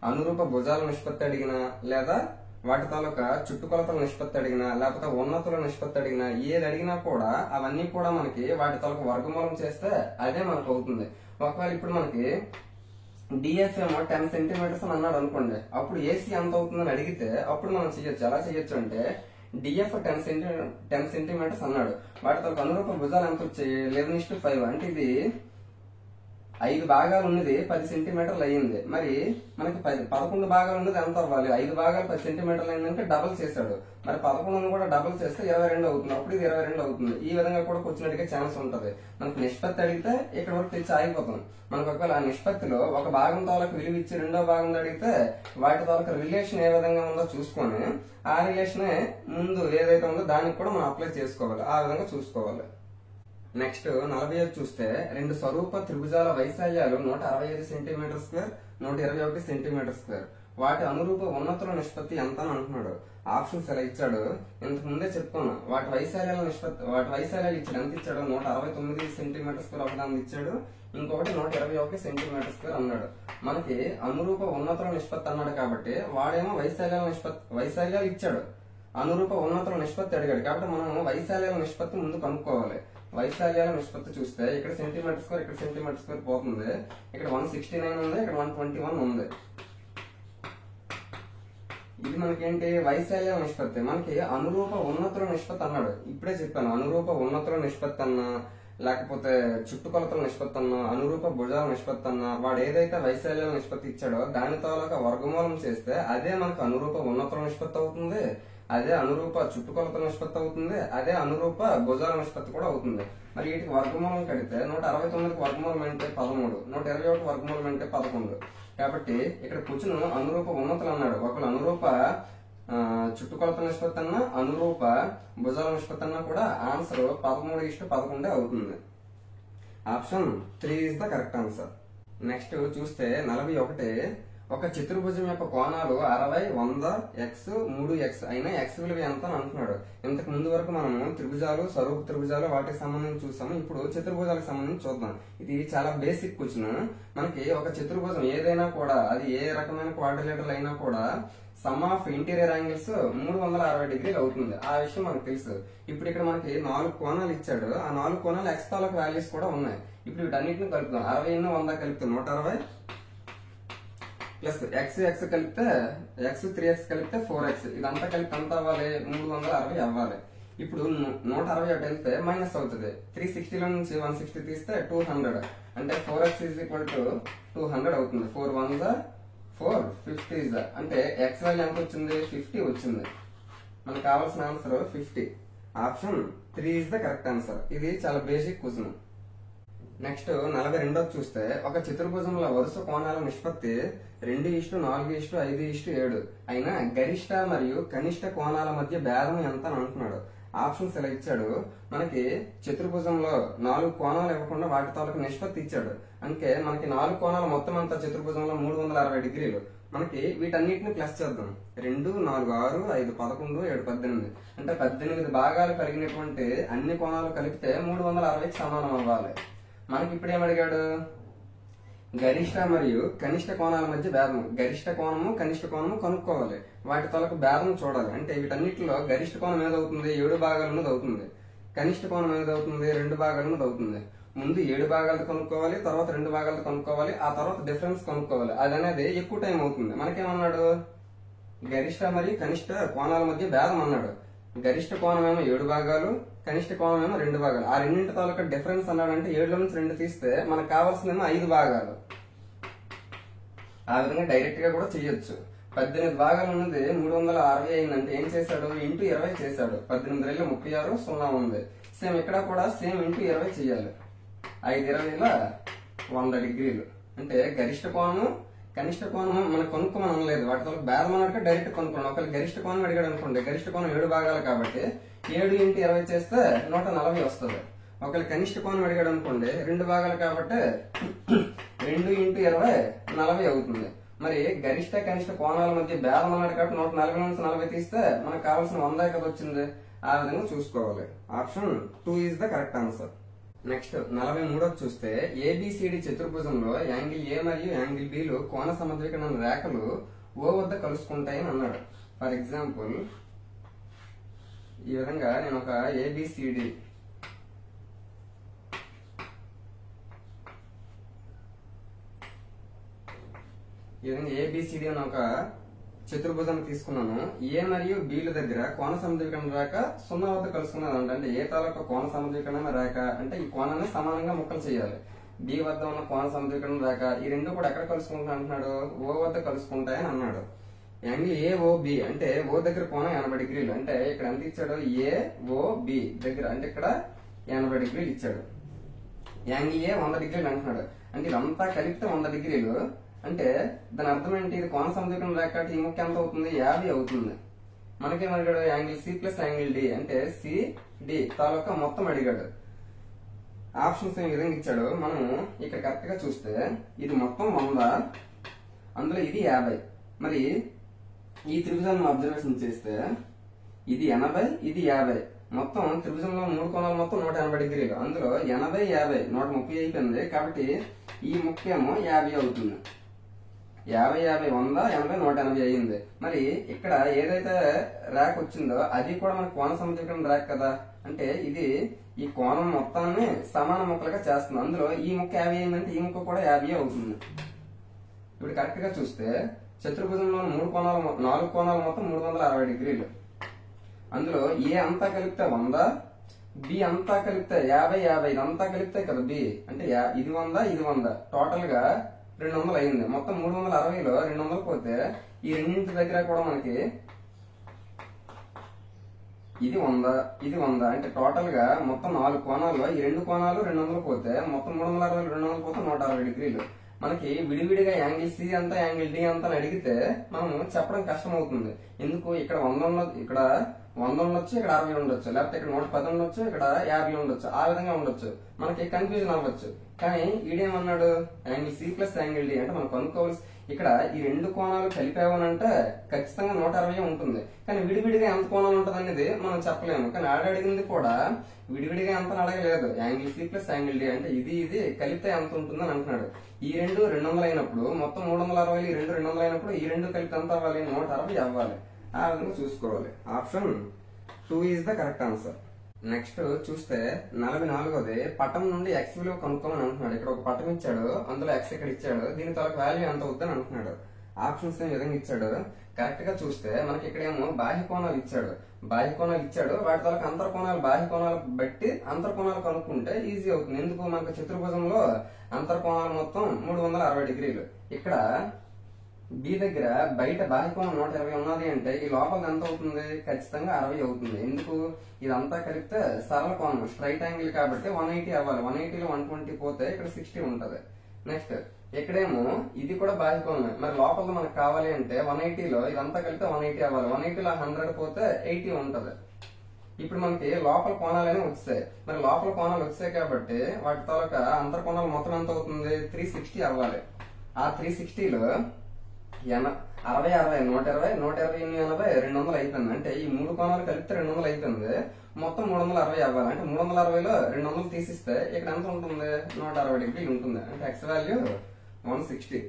అనురూప భుజాల నిష్పత్తి అడిగినా, లేదా వాటి తాలూకా చుట్టుకొలతల నిష్పత్తి అడిగినా, లేకపోతే ఉన్నతుల నిష్పత్తి అడిగినా, ఏది అడిగినా కూడా అవన్నీ కూడా మనకి వాటి తాలూకు వర్గమూలం చేస్తే అదే మనకు అవుతుంది. ఒకవేళ ఇప్పుడు మనకి డిఎఫ్ ఏమో 10 సెంటీమీటర్స్ అని అన్నాడు అనుకోండి, అప్పుడు ఏసీ ఎంత అవుతుందని అడిగితే అప్పుడు మనం చేయొచ్చు. ఎలా చేయొచ్చు అంటే డిఎఫ్ 10 సెంటీమీటర్స్ అన్నాడు, వాటి తాలూకు అనురూప భుజాలు ఎంత వచ్చాయి, 11:5. అంటే ఇది 5 భాగాలు ఉన్నది 10 సెంటీమీటర్లు అయ్యింది. మరి మనకి 11 భాగాలు ఉన్నది ఎంత అవ్వాలి, 5 భాగాలు 10 సెంటీమీటర్లు అయిందంటే డబుల్ చేశాడు. మరి 11 కూడా డబుల్ చేస్తే 22 అవుతుంది, అప్పుడు ఇది 22 అవుతుంది. ఈ విధంగా కూడా క్వశ్చన్ అడిగే ఛాన్స్ ఉంటది. మనకి నిష్పత్తి అడిగితే ఇక్కడ వరకు తెచ్చి ఆగిపోతాం. మనకు ఒకవేళ ఆ నిష్పత్తిలో ఒక భాగం తాలూకు విలువ ఇచ్చి రెండో భాగం అడిగితే వాటి తాలూకు రిలేషన్ ఏ విధంగా ఉందో చూసుకొని ఆ రిలేషన్ ముందు ఏదైతే ఉందో దానికి కూడా మనం అప్లై చేసుకోవాలి. ఆ విధంగా చూసుకోవాలి. నెక్స్ట్ 45 చూస్తే రెండు స్వరూప త్రిభుజాల వైశాల్యాలు 165 సెంటీమీటర్ స్క్వేర్, 121 సెంటీమీటర్ స్క్వేర్. వాటి అనురూప ఉన్నతుల నిష్పత్తి ఎంత అని అంటున్నాడు. ఆప్షన్స్ ఎలా ఇచ్చాడు, ఇంతకు ముందే చెప్పుకున్నా. వాటి వైశాల్యాల నిష్పత్తి, వాటి వైశాల్యాలు ఇచ్చాడు. ఎంత ఇచ్చాడు, 169 సెంటీమీటర్ స్క్వేర్ ఒకదాన్ని ఇచ్చాడు, ఇంకొకటి 121 సెంటీమీటర్ స్క్వేర్ అన్నాడు. మనకి అనురూప ఉన్నతుల నిష్పత్తి అన్నాడు కాబట్టి వాడేమో వైశాల్యాలు ఇచ్చాడు, అనురూప ఉన్నతుల నిష్పత్తి అడిగాడు. కాబట్టి మనం వైశాల్యాల నిష్పత్తి ముందు కనుక్కోవాలి. వైశాల్యాల నిష్పత్తి చూస్తే ఇక్కడ సెంటీమీటర్ స్క్వేర్, ఇక్కడ సెంటీమీటర్ స్క్వేర్ పోతుంది. ఇక్కడ 169 ఉంది, ఇక్కడ 121 ఉంది. ఇది మనకేంటి, వైశాల్యాల నిష్పత్తి. మనకి అనురూప ఉన్నతుల నిష్పత్తి అన్నాడు, ఇప్పుడే చెప్పాను. అనురూప ఉన్నతుల నిష్పత్తి అన్నా, లేకపోతే చుట్టుకొలతల నిష్పత్తి అన్నా, అనురూప భుజాల నిష్పత్తి అన్నా, వాడు ఏదైతే వైశాల్యాల నిష్పత్తి ఇచ్చాడో దాని తాలూకా వర్గమూలం చేస్తే అదే మనకు అనురూప ఉన్నతుల నిష్పత్తి అవుతుంది, అదే అనురూప చుట్టుకొలతల నిష్పత్తి అవుతుంది, అదే అనురూప భుజాల నిష్పత్తి కూడా అవుతుంది. మరి వీటికి వర్గమూలం కడితే 169కి వర్గమూలం అంటే 13, 121 వర్గమూలం అంటే 11. కాబట్టి ఇక్కడ కూర్చుని అనురూప ఉన్నతులు అన్నాడు. ఒకవేళ అనురూప చుట్టుకొలతల నిష్పత్తి అన్నా, అనురూప భుజాల నిష్పత్తి అన్నా కూడా ఆన్సర్ 13:11 అవుతుంది. Option 3 is the correct answer. Next చూస్తే 41 ఒక చతుర్భుజం యొక్క కోణాలు 60, 100, x, 3x అయినా x విలువ ఎంత అని అంటున్నాడు. ఇంతకు ముందు వరకు మనము త్రిభుజాలు, స్వరూప త్రిభుజాలు వాటికి సంబంధించి చూసాము. ఇప్పుడు చతుర్భుజాలకు సంబంధించి చూద్దాం. ఇది చాలా బేసిక్ క్వశ్చన్. మనకి ఒక చతుర్భుజం ఏదైనా కూడా, అది ఏ రకమైన క్వాడ్రిలేటరల్ అయినా కూడా సమ్ ఆఫ్ ఇంటీరియర్ యాంగిల్స్ 360 డిగ్రీలు అవుతుంది. ఆ విషయం మనకు తెలుసు. ఇప్పుడు ఇక్కడ మనకి 4 కోణాలు ఇచ్చాడు. ఆ 4 కోణాలు x తాలూకు వాల్యూస్ కూడా ఉన్నాయి. ఇప్పుడు వీటన్నిటిని కలుపుతాం. 60 100 కలిపితే 160 ప్లస్ x కలిపితే x 3x కలిపితే 4x. ఇదంతా కలిపి ఎంత అవ్వాలి, 360 అవ్వాలి. ఇప్పుడు 160 అటు వెళ్తే మైనస్ అవుతుంది. 360లో నుంచి 160 తీస్తే 200. అంటే 4x ఈజ్ ఈక్వల్ టు 200 అవుతుంది. 4 1 4 50 అంటే x వాల్యూ ఎంత వచ్చింది, 50 వచ్చింది. మనకు కావాల్సిన answer 50. Option 3 is the correct answer. ఇది చాలా బేసిక్ క్వశ్చన్. నెక్స్ట్ 42 చూస్తే ఒక చతుర్భుజంలో వరుస కోణాల నిష్పత్తి 2:4:5:7 అయినా గరిష్ట మరియు కనిష్ట కోణాల మధ్య భేదం ఎంత అని అంటున్నాడు. ఆప్షన్స్ ఎలా ఇచ్చాడు, మనకి చతుర్భుజంలో 4 కోణాలు ఇవ్వకుండా వాటి తాలూకు నిష్పత్తి ఇచ్చాడు. అంటే మనకి 4 కోణాలు మొత్తం అంతా చతుర్భుజంలో 360 డిగ్రీలు. మనకి వీటన్నిటిని ప్లస్ చేద్దాం. 2 4 6 5 11 7 18 అంటే 18 భాగాలు కలిగినటువంటి అన్ని కోణాలు కలిపితే 360కి సమానం అవ్వాలి. మనకి ఇప్పుడు ఏమడిగాడు, గరిష్ట మరియు కనిష్ట కోణాల మధ్య భేదం, గరిష్ట కోణము కనిష్ట కోణము కనుక్కోవాలి, వాటి తలకు భేదం చూడాలి. అంటే వీటన్నిటిలో గరిష్ట కోణం ఏదవుతుంది, 7 భాగాల మీద అవుతుంది. కనిష్ట కోణం ఏదవుతుంది, 2 భాగాల మీద అవుతుంది. ముందు 7 భాగాలు కనుక్కోవాలి, తర్వాత 2 భాగాలు కనుక్కోవాలి, ఆ తర్వాత డిఫరెన్స్ కనుక్కోవాలి. అది అనేది ఎక్కువ టైం అవుతుంది. మనకేమన్నాడు, గరిష్ట మరియు కనిష్ట కోణాల మధ్య భేదం అన్నాడు. గరిష్ట కోణం ఏమో 7 భాగాలు, కనిష్ట కోణం ఏమో 2 భాగాలు. ఆ రెండింటి తాలూకా డిఫరెన్స్ అన్నాడంటే 7లో నుంచి 2 తీస్తే మనకు కావాల్సిందేమో 5 భాగాలు. ఆ విధంగా డైరెక్ట్ గా కూడా చేయొచ్చు. 18 భాగాలు ఉన్నది 360 అయిందంటే ఏం చేశాడు, ఇంటూ 20 చేశాడు. 18 36 0 ఉంది. సేమ్ ఇక్కడ కూడా సేమ్ ఇంటూ 20 చేయాలి. 5 100 డిగ్రీలు. అంటే గరిష్ట కోణము కనిష్ట కోణం మనకు కొనుక్కోమని అనలేదు, వాటితో భేదం అన్నట్టు డైరెక్ట్ కొనుక్కోండి. ఒకవేళ గరిష్ట కోణం అడిగాడు అనుకోండి, గరిష్ట కోణం 7 భాగాలు కాబట్టి 7 ఇంటూ 20 చేస్తే 140 వస్తుంది. ఒకవేళ కనిష్ట కోణం అడిగాడు అనుకోండి, 2 భాగాలు కాబట్టి 2 ఇంటూ 20 40 అవుతుంది. మరి గరిష్ట కనిష్ట కోణాల మధ్య భేదం అన్నాడు కాబట్టి 140 నుంచి 40 తీస్తే మనకు కావాల్సిన 100 కదా వచ్చింది. ఆ విధంగా చూసుకోవాలి. Option 2 is the correct answer. Next 43 చూస్తే ఏబిసిడి చతుర్భుజంలో యాంగిల్ ఏ మరియు యాంగిల్ బి లో కోణ సమద్వికరణ రేఖలు ఓ వద్ద కలుసుకుంటాయని అన్నాడు. ఫర్ ఎగ్జాంపుల్ ఈ విధంగా నేను ఒక ఏబిసిడి అని ఒక చతుర్భుజాన్ని తీసుకున్నాను. ఏ మరియు బిల దగ్గర కోణ సమద్వికరణ రేఖ 0 వద్ద కలుసుకున్నది. అంటే ఏ తాలూకా కోణ సమద్వికరణ రేఖ అంటే ఈ కోణాన్ని సమానంగా ముక్కలు చేయాలి. బి వద్ద ఉన్న కోణ సమద్వికరణ రేఖ ఈ రెండు కూడా ఎక్కడ కలుసుకుంటా అంటున్నాడు, ఓ వద్ద కలుసుకుంటాయని అన్నాడు. యాంగిల్ ఏ ఓ బి అంటే ఓ దగ్గర కోణం 80 డిగ్రీలు. అంటే ఇక్కడ ఎంత ఇచ్చాడు, ఏ ఓ బి దగ్గర అంటే ఇక్కడ 80 డిగ్రీలు ఇచ్చాడు. యాంగిల్ ఏ 100 డిగ్రీలు అంటున్నాడు. అంటే ఇదంతా కలిపితే 100 డిగ్రీలు. అంటే దాని అర్థం ఏంటి, ఇది కోణ సమద్వికరణ రేఖ ఈ ముఖ్య ఎంత అవుతుంది, 50 అవుతుంది. మనకేం అడిగాడు, angle C plus angle D అంటే సి డి తాలూకా మొత్తం అడిగాడు. ఆప్షన్స్ ఈ విధంగా ఇచ్చాడు. మనం ఇక్కడ కరెక్ట్ గా చూస్తే ఇది మొత్తం 100, అందులో ఇది 50. మరి ఈ త్రిభుజాన్ని అబ్జర్వేషన్ చేస్తే ఇది 80, ఇది 50. మొత్తం త్రిభుజంలో 3 కోణాలు మొత్తం 180 డిగ్రీలు. అందులో 80 50 130 అయిపోయింది. కాబట్టి ఈ ముఖ్యము 50 అవుతుంది. 50 50 100 80 180 అయ్యింది. మరి ఇక్కడ ఏదైతే రేఖ వచ్చిందో అది కూడా మనకు కోణ సమద్వికరణ రేఖ కదా. అంటే ఇది ఈ కోణం మొత్తాన్ని సమాన ముక్కలుగా చేస్తుంది. అందులో ఈ ముక్క 50 అయిందంటే ఈ ముక్క కూడా 50 అవుతుంది. ఇప్పుడు కరెక్ట్ గా చూస్తే చతుర్భుజంలో 4 కోణాలు మొత్తం 360 డిగ్రీలు. అందులో ఏ అంతా కలిపితే 100, బి అంతా కలిపితే 50 50 ఇదంతా కలిపితే కదా బి అంటే ఇది 100 ఇది 100 టోటల్ గా 200 అయింది. మొత్తం 360లో 200 పోతే ఈ రెండింటి దగ్గర కూడా మనకి ఇది 100 ఇది 100 అంటే టోటల్ గా మొత్తం 4 కోణాల్లో ఈ 2 కోణాలు 200 పోతే మొత్తం 360 200 పోతే 160 డిగ్రీలు. మనకి విడివిడిగా యాంగిల్ సి అంతా యాంగిల్ డి అంతా అడిగితే మనం చెప్పడం కష్టం అవుతుంది. ఎందుకు, ఇక్కడ 100 ఇక్కడ 100 ఉండొచ్చు, ఇక్కడ 60 ఉండొచ్చు, లేకపోతే ఇక్కడ 110 ఉండొచ్చు, ఇక్కడ 50 ఉండొచ్చు, ఆ విధంగా ఉండొచ్చు, మనకి కన్ఫ్యూజన్ అవ్వచ్చు. కానీ ఈడేమన్నాడు, angle C plus angle D అంటే మనం కనుక్కోవాల్సి ఇక్కడ ఈ 2 కోణాలు కలిపావనంటే ఖచ్చితంగా 160 ఉంటుంది. కానీ విడివిడిగా ఎంత కోణం ఉంటుంది అనేది మనం చెప్పలేము. కానీ అడిగింది కూడా విడివిడిగా ఎంత అడగలేదు, angle C plus angle D అంటే ఇది ఇది కలిపితే ఎంత ఉంటుందని అంటున్నాడు. ఈ 2 200 అయినప్పుడు మొత్తం 360, ఈ 2 200 అయినప్పుడు ఈ 2 కలిపి ఎంత అవ్వాలి, 160 అవ్వాలి. ఆ విధంగా చూసుకోవాలి. Option 2 is the correct answer. Next చూస్తే 44వది పటం నుండి ఎక్స్ విలువ కనుక్కోమని అంటున్నాడు. ఇక్కడ ఒక పటం ఇచ్చాడు, అందులో ఎక్స్ ఇక్కడ ఇచ్చాడు, దీని తరకు వాల్యూ ఎంత అవుతుందని అంటున్నాడు. ఆప్షన్స్ ఈ విధంగా ఇచ్చాడు. కరెక్ట్ గా చూస్తే మనకి ఇక్కడేమో బాహ్య కోణాలు ఇచ్చాడు, వాటి తరకు అంతర్కోణాలు బాహ్య కోణాలు బట్టి అంతర్కోణాలు కనుక్కుంటే ఈజీ అవుతుంది. ఎందుకు, మనకు చతుర్భుజంలో అంతర్కోణాలు మొత్తం 360 డిగ్రీలు. ఇక్కడ బి దగ్గర బయట బాహ్య కోణం 120 ఉన్నది అంటే ఈ లోపల ఎంత అవుతుంది, ఖచ్చితంగా 60 అవుతుంది. ఎందుకు, ఇదంతా కలిపితే సరళ కోణం స్ట్రైట్ యాంగిల్ కాబట్టి 180 అవ్వాలి. 180లో 120 పోతే ఇక్కడ 60 ఉంటది. నెక్స్ట్ ఇక్కడేమో ఇది కూడా బాహ్య కోణం, మరి లోపల మనకు కావాలి అంటే 180లో ఇదంతా కలిపితే 180 అవ్వాలి. 180లో 100 పోతే 80 ఉంటది. ఇప్పుడు మనకి లోపల కోణాలనే వచ్చాయి. మరి లోపల కోణాలు వచ్చాయి కాబట్టి వాటి తాలూకా అంతర్కోణాలు మొత్తం ఎంత అవుతుంది, 360 అవ్వాలి. ఆ 360లో 60 60 120 120 80 200 అయిపోయింది. అంటే ఈ 3 కోణాలు కలిపితే 200 అయిపోయింది. మొత్తం 360 అవ్వాలి. అంటే 360లో 200 తీసిస్తే ఇక్కడ ఎంత ఉంటుంది, 160 డిగ్రీలు ఉంటుంది. అంటే X value 160.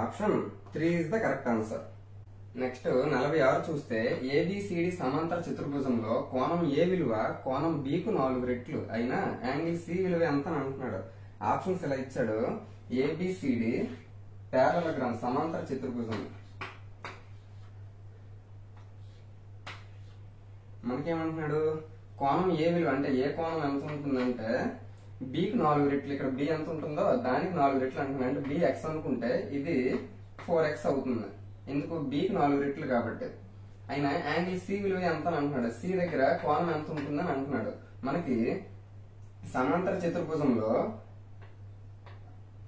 Option 3 is the correct answer. Next 46 చూస్తే ఏబిసిడి సమాంతర చతుర్భుజంలో కోణం ఏ విలువ కోణం బి కు 4 రెట్లు అయినా యాంగిల్ సి విలువ ఎంత అని అంటున్నాడు. ఆప్షన్స్ ఇలా ఇచ్చాడు. ఏబిసిడి పారలలోగ్రామ్ సమాంతర చతుర్భుజం. మనకేమంటున్నాడు, కోణం ఏ విలువ అంటే ఏ కోణం ఎంత ఉంటుందంటే బికి 4 రెట్లు, ఇక్కడ బి ఎంత ఉంటుందో దానికి 4 రెట్లు అంటున్నాడు. అంటే బి ఎక్స్ అనుకుంటే ఇది 4x అవుతుంది. ఎందుకు, బికి 4 రెట్లు కాబట్టి. అయినా యాంగిల్ సి విలువ ఎంత అని అంటున్నాడు. సి దగ్గర కోణం ఎంత ఉంటుందని అంటున్నాడు. మనకి సమాంతర చతుర్భుజంలో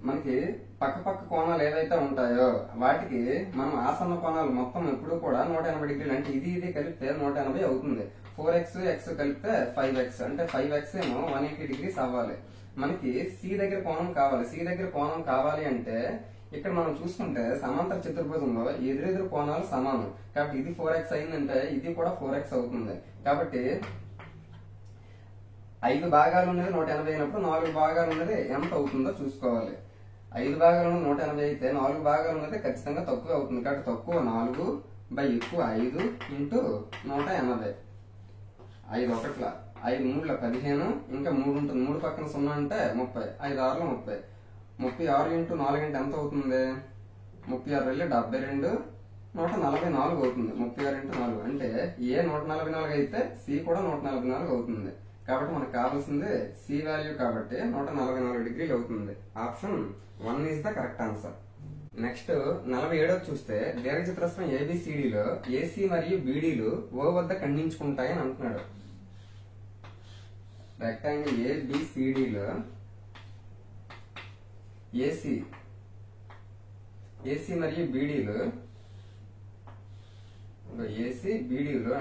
మనకి పక్క కోణాలు ఏవైతే ఉంటాయో వాటికి మనం ఆసన్న కోణాలు మొత్తం ఎప్పుడు కూడా 180 డిగ్రీలు, అంటే ఇది కలిపితే 180 అవుతుంది. 4x x కలిపితే 5x, అంటే 5x ఏమో 180 డిగ్రీస్ అవ్వాలి. మనకి సి దగ్గర కోణం కావాలి. సి దగ్గర కోణం కావాలి అంటే ఇక్కడ మనం చూసుకుంటే సమాంతర చతుర్భుజంలో ఎదురెదురు కోణాలు సమానం కాబట్టి ఇది 4x అయిందంటే ఇది కూడా 4x అవుతుంది. కాబట్టి 5 భాగాలు ఉన్నది 180 అయినప్పుడు 4 భాగాలు ఉన్నది ఎంత అవుతుందో చూసుకోవాలి. 5 భాగాలు 180 అయితే 4 భాగాలు ఉన్నది ఖచ్చితంగా తక్కువ అవుతుంది. కాబట్టి తక్కువ 4 బై ఎక్కువ 5 ఇంటూ 180. 5 ఒకట్ల 5 మూడుల 15, ఇంకా 3 ఉంటుంది. 3 పక్కన 0 అంటే 30. 5 6ల 30. 36 ఇంటూ 4 అంటే ఎంత అవుతుంది, 36 వెళ్ళి 72, 144 అవుతుంది. 36 ఇంటూ 4 అంటే ఏ 144 అయితే సి కూడా 144 అవుతుంది. కాబట్టి మనకు కావాల్సింది సి వాల్యూ కాబట్టి 144 డిగ్రీలు అవుతుంది. Option 1 is the correct answer. Next 47 చూస్తే దీర్ఘచతురస్రం ఏబిసిడిలో ఏసీ మరియు బీడీలు ఓ వద్ద ఖండించుకుంటాయని అంటున్నాడు. రెక్టాంగిల్ ఏబిసిడిలో ఏసీ మరియు బీడీలు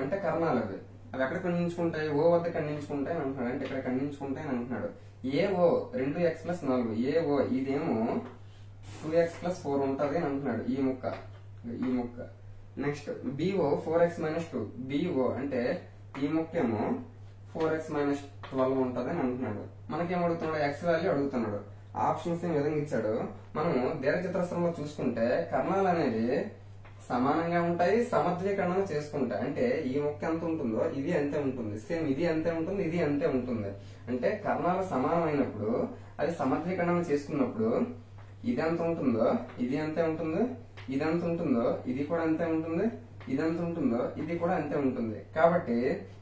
అంటే కర్ణాలు అవి ఎక్కడ ఖండించుకుంటాయి, ఓ వద్ద ఖండించుకుంటాయి అని అంటున్నాడు. అంటే ఇక్కడ ఖండించుకుంటాయి అని అంటున్నాడు. ఏఓ 2x+4, ఏఓ ఇదేమో 2x+4 ఉంటది అని అంటున్నాడు. ఈ ముక్క నెక్స్ట్ బిఓ 4x-2, బిఓ అంటే ఈ ముక్క ఏమో 4x-12 ఉంటది అని అంటున్నాడు. మనకేం అడుగుతున్నాడు, ఎక్స్ వాల్యూ అడుగుతున్నాడు. ఆప్షన్స్ ఈ విధంగా ఇచ్చాడు. మనము దీర్ఘచతురస్రంలో చూసుకుంటే కర్ణాలు అనేవి సమానంగా ఉంటాయి, సమద్వికరణం చేసుకుంటాయి. అంటే ఈ ముక్క ఎంత ఉంటుందో ఇది అంతే ఉంటుంది, సేమ్ ఇది అంతే ఉంటుంది, ఇది అంతే ఉంటుంది. అంటే కర్ణాలు సమానమైనప్పుడు అది సమద్వికరణం చేసుకున్నప్పుడు ఇది ఎంత ఉంటుందో ఇది అంతే ఉంటుంది, ఇది ఎంత ఉంటుందో ఇది కూడా అంతే ఉంటుంది, ఇది ఎంత ఉంటుందో ఇది కూడా అంతే ఉంటుంది. కాబట్టి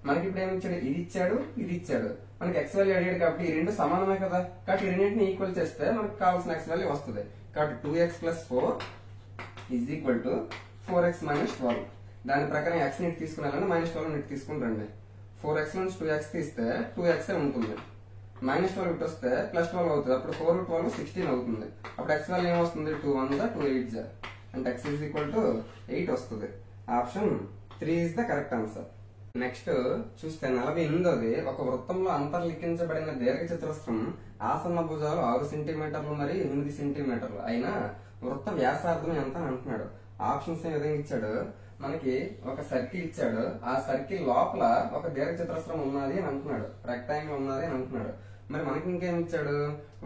మనకి ఇప్పుడు ఏమి ఇచ్చాడు, ఇది ఇచ్చాడు, ఇది ఇచ్చాడు. మనకి ఎక్స్ వాల్యూ అడిగాడు కాబట్టి ఈ రెండు సమానమే కదా. కాబట్టి ఈ రెండింటిని ఈక్వల్ చేస్తే మనకు కావాల్సిన ఎక్స్ వాల్యూ వస్తుంది. కాబట్టి 2x+4 = 4x-12. దాని ప్రకారం x ని తీసుకున్నారంటే -12 ని తీసుకుని రండి. 4x నుంచి 2x తీస్తే 2x ఉంటుంది. -12 ఇటు వస్తే +12 అవుతుంది. అప్పుడు 4 12 16 అవుతుంది. అప్పుడు x వాల్యూ ఏమొస్తుంది, 2 1 2 8 అంటే x = 8 వస్తుంది. Option 3 is the correct answer. Next చూస్తే 48ది ఒక వృత్తంలో అంతర్లిఖించబడిన దీర్ఘచతురస్రం ఆసన్న భుజాలు 6 సెంటీమీటర్లు మరియు 8 సెంటీమీటర్లు అయినా వృత్త వ్యాసార్థం ఎంత అని అంటున్నాడు. ఆప్షన్స్ ఏ విధంగా ఇచ్చాడు, మనకి ఒక సర్కిల్ ఇచ్చాడు, ఆ సర్కిల్ లోపల ఒక దీర్ఘచతురస్రం ఉన్నది అని అంటున్నాడు, రెక్టాంగిల్ ఉన్నది అని అంటున్నాడు. మరి మనకి ఇంకేం ఇచ్చాడు,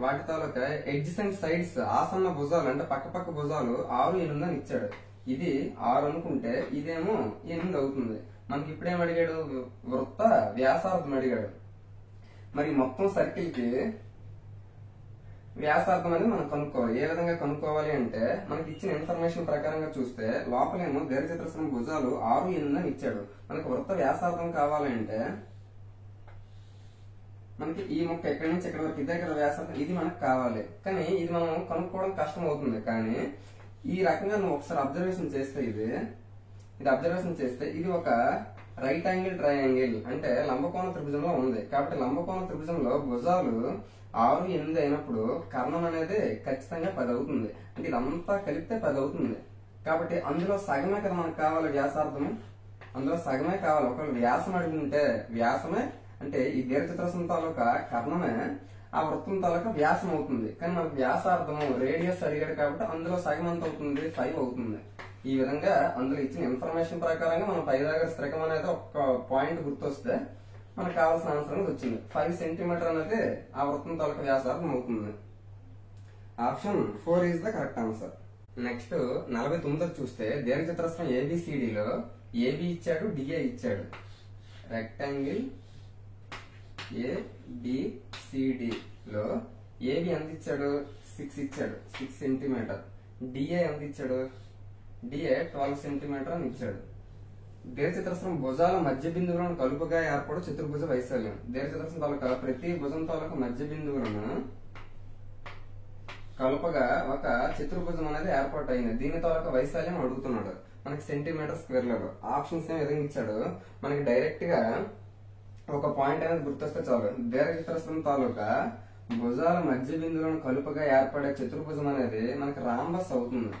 వాటి తాలూకా ఎడ్జెస్ అండ్ సైడ్స్ ఆసన్న భుజాలు అంటే పక్క భుజాలు 6 8 అని ఇచ్చాడు. ఇది 6 అనుకుంటే ఇదేమో 8 అవుతుంది. మనకి ఇప్పుడేం అడిగాడు, వృత్త వ్యాసార్థం అడిగాడు. మరి మొత్తం సర్కిల్ కి వ్యాసార్థం అనేది మనం కనుక్కోవాలి. ఏ విధంగా కనుక్కోవాలి అంటే మనకి ఇచ్చిన ఇన్ఫర్మేషన్ ప్రకారంగా చూస్తే లోపలేమో దీర్ఘచతురస్రం భుజాలు 6 8 అని ఇచ్చాడు. మనకి వృత్త వ్యాసార్థం కావాలంటే మనకి ఈ ముక్క ఎక్కడి నుంచి ఎక్కడి వరకు ఇదే కదా వ్యాసార్థం, ఇది మనకు కావాలి. కానీ ఇది మనం కనుక్కోవడం కష్టం అవుతుంది. కానీ ఈ రకంగా నువ్వు ఒకసారి అబ్జర్వేషన్ చేస్తే ఇది అబ్జర్వేషన్ చేస్తే ఇది ఒక రైట్ యాంగిల్ ట్రయాంగిల్ అంటే లంబకోణ త్రిభుజంలో ఉంది. కాబట్టి లంబకోణ త్రిభుజంలో భుజాలు 6 8 అయినప్పుడు కర్ణం అనేది ఖచ్చితంగా 10 అవుతుంది. అంటే ఇదంతా కలిపితే 10 అవుతుంది. కాబట్టి అందులో సగమే కదా మనకు కావాలి వ్యాసార్థం, అందులో సగమే కావాలి. ఒకవేళ వ్యాసం అడుగుంటే వ్యాసమే అంటే ఈ దీర్ఘచతురస్రం తాలూకా కర్ణమే ఆ వృత్తం తాలూకా వ్యాసం అవుతుంది. కానీ మనకు వ్యాసార్థము రేడియస్ అడిగాడు కాబట్టి అందులో సగం ఎంత అవుతుంది, 5 అవుతుంది. ఈ విధంగా అందులో ఇచ్చిన ఇన్ఫర్మేషన్ ప్రకారంగా మనం పైథాగరస్ త్రికం అనేది ఒక పాయింట్ గుర్తొస్తే మనకు కావాల్సిన ఆన్సర్ అనేది వచ్చింది. 5 సెంటీమీటర్ అనేది ఆ వృత్తం తాలూకా వ్యాసార్థం అవుతుంది. Option 4 is the correct answer. Next 49 చూస్తే దీర్ఘచతురస్రం ఏబిసిడిలో ఏబి ఇచ్చాడు, డిఏ ఇచ్చాడు. రెక్టాంగిల్ ఏబిసిడి లో ఏబి ఎంత ఇచ్చాడు? 6 ఇచ్చాడు, 6 సెంటీమీటర్. డిఏ ఎంత ఇచ్చాడు? డిఏ 12 సెంటీమీటర్ అని ఇచ్చాడు. దీర్ఘచతురస్రం భుజాల మధ్య బిందువులను కలుపుగా ఏర్పడు చతుర్భుజ వైశాల్యం. దీర్ఘచతురస్రం తాలూకా ప్రతి భుజం తాలూకా మధ్య బిందువులను కలుపగా ఒక చతుర్భుజం అనేది ఏర్పాటు అయింది. దీని తాలూకా వైశాల్యం అడుగుతున్నాడు మనకి సెంటీమీటర్ స్క్వేర్ లో. ఆప్షన్స్ ఏ విధంగా ఇచ్చాడు? మనకి డైరెక్ట్ గా ఒక పాయింట్ అనేది గుర్తొస్తే చాలు. దీర్ఘచతురస్రం తాలూకా భుజాల మధ్య బిందువులను కలుపుగా ఏర్పడే చతుర్భుజం అనేది మనకి రాంబస్ అవుతుంది.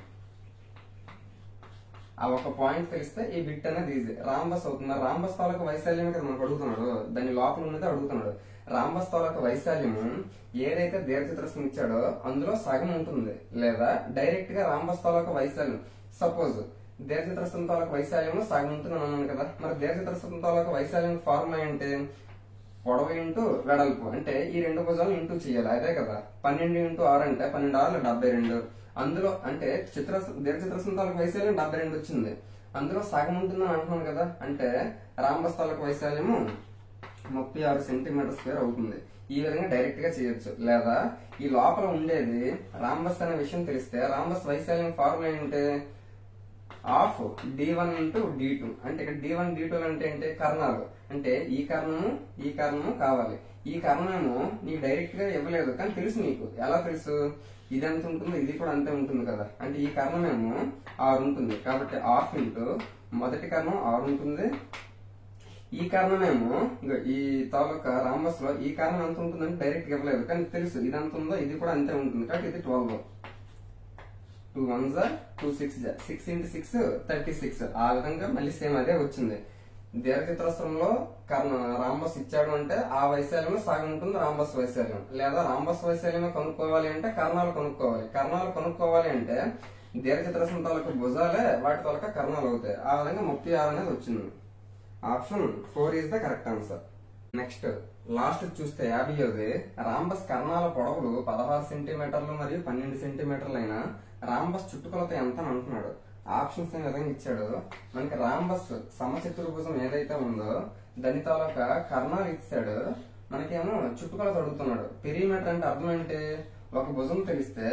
ఆ ఒక పాయింట్ తెలిస్తే ఈ బిట్ అనేది ఈజీ. రాంబస్ అవుతుంది. రాంబస్ తాలూకా వైశాల్యం కదా మనకు అడుగుతున్నాడు, దాని లోపల ఉన్నది అడుగుతున్నాడు. రాంబస్ తాలూకా వైశాల్యము ఏదైతే దీర్ఘచతురస్రం ఇచ్చాడో అందులో సగం ఉంటుంది, లేదా డైరెక్ట్ గా రాంబస్ తాలూకా వైశాల్యం సపోజ్ దీర్ఘచతురస్రం తాలూకా వైశాల్యం సగం ఉంటుంది అన్నాను కదా. మరి దీర్ఘచతురస్రం తాలూకా వైశాల్యం ఫార్ములా ఏంటి? పొడవు ఇంటూ వెడల్పు. అంటే ఈ రెండు భుజాలు ఇంటూ చేయాలి, అదే కదా. 12 ఇంటూ 6 అంటే 12 6 72. అందులో అంటే దీర్ఘచతురస్రం తాలూకా వైశాల్యం 72 వచ్చింది. అందులో సగం ఉంటుందని అంటున్నాను కదా. అంటే రాంబస్ తాలూకా వైశాల్యము 36 సెంటీమీటర్ స్క్వేర్ అవుతుంది. ఈ విధంగా డైరెక్ట్ గా చేయొచ్చు. లేదా ఈ లోపల ఉండేది రాంబస్ అనే విషయం తెలిస్తే రాంబస్ వైశాల్యం ఫార్ములా ఏంటి? Of d1 into d2. అంటే ఇక్కడ d1 d2 అంటే ఏంటి? కర్ణాలు. అంటే ఈ కర్ణము కావాలి. ఈ కర్ణము నీకు డైరెక్ట్ గా ఇవ్వలేదు, కానీ తెలుసు నీకు. ఎలా తెలుసు? ఇది ఎంత ఉంటుందో ఇది కూడా అంతే ఉంటుంది కదా. అంటే ఈ కర్ణమేమో 6 ఉంటుంది, కాబట్టి హాఫ్ ఇంటూ మొదటి కర్ణం 6 ఉంటుంది. ఈ కారణమేమో ఈ తాలూకా రాంబస్ లో ఈ కారణం ఎంత ఉంటుందని డైరెక్ట్ ఇవ్వలేదు, కానీ తెలుసు ఇది ఎంత ఉందో ఇది కూడా అంతే ఉంటుంది. కాబట్టి ఇది 12. 2 1s 2 6 6 into 6 36. ఆ విధంగా మళ్ళీ సేమ్ అదే వచ్చింది. దీర్ఘచతురస్రంలో రాంబస్ ఇచ్చాడు అంటే ఆ వైశాల్యంలో సగం ఉంటుంది రాంబస్ వైశాల్యం. లేదా రాంబస్ వైశాల్యమే కనుక్కోవాలి అంటే కర్ణాలు కనుక్కోవాలి. కర్ణాలు కనుక్కోవాలి అంటే దీర్ఘచతురస్రం తాలూకా భుజాలే వాటి తాలూకా కర్ణాలు అవుతాయి. ఆ విధంగా 36 అనేది వచ్చింది. Option 4 is the correct answer. Next last చూస్తే 50ది రాంబస్ కర్ణాల పొడవులు 16 సెంటీమీటర్లు మరియు 12 సెంటీమీటర్లు అయినా రాంబస్ చుట్టుకొలత ఎంత అని అంటున్నాడు. ఆప్షన్స్ ఏ విధంగా ఇచ్చాడు? మనకి రాంబస్ సమచతుర్భుజం ఏదైతే ఉందో దాని తాలూకా కర్ణాలు ఇచ్చాడు, మనకేమో చుట్టుకొలత అడుగుతున్నాడు. పెరిమీటర్ అంటే అర్థం ఏంటి? ఒక భుజం తెలిస్తే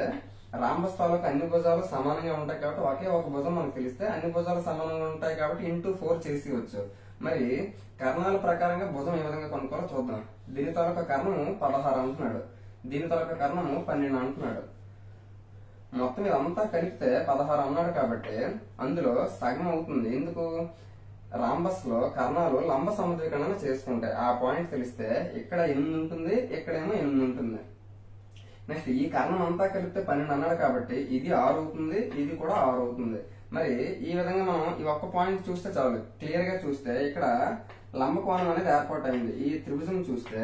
రాంబస్ తాలూకా అన్ని భుజాలు సమానంగా ఉంటాయి కాబట్టి ఒకే ఒక భుజం మనకు తెలిస్తే అన్ని భుజాలు సమానంగా ఉంటాయి కాబట్టి ఇంటూ 4 చేసేయచ్చు. మరి కర్ణాల ప్రకారంగా భుజం ఏ విధంగా కొనుక్కోవాలో చూద్దాం. దీని తాలూకా కర్ణము 16 అంటున్నాడు, దీని తాలూకా కర్ణము 12 అంటున్నాడు. మొత్తం ఇదంతా కలిపితే 16 అన్నాడు కాబట్టి అందులో సగం అవుతుంది. ఎందుకు? రాంబస్ లో కర్ణాలు లంబ సమద్వికరణ చేసుకుంటాయి. ఆ పాయింట్ తెలిస్తే ఇక్కడ 8 ఉంటుంది, ఇక్కడేమో 8 ఉంటుంది. నెక్స్ట్ ఈ కర్ణం అంతా కలిపితే 12 అన్నాడు కాబట్టి ఇది 6 అవుతుంది, ఇది కూడా 6 అవుతుంది. మరి ఈ విధంగా మనం ఈ ఒక్క పాయింట్ చూస్తే చాలు. క్లియర్ గా చూస్తే ఇక్కడ లంబకోణం అనేది ఏర్పాటు అయింది. ఈ త్రిభుజం చూస్తే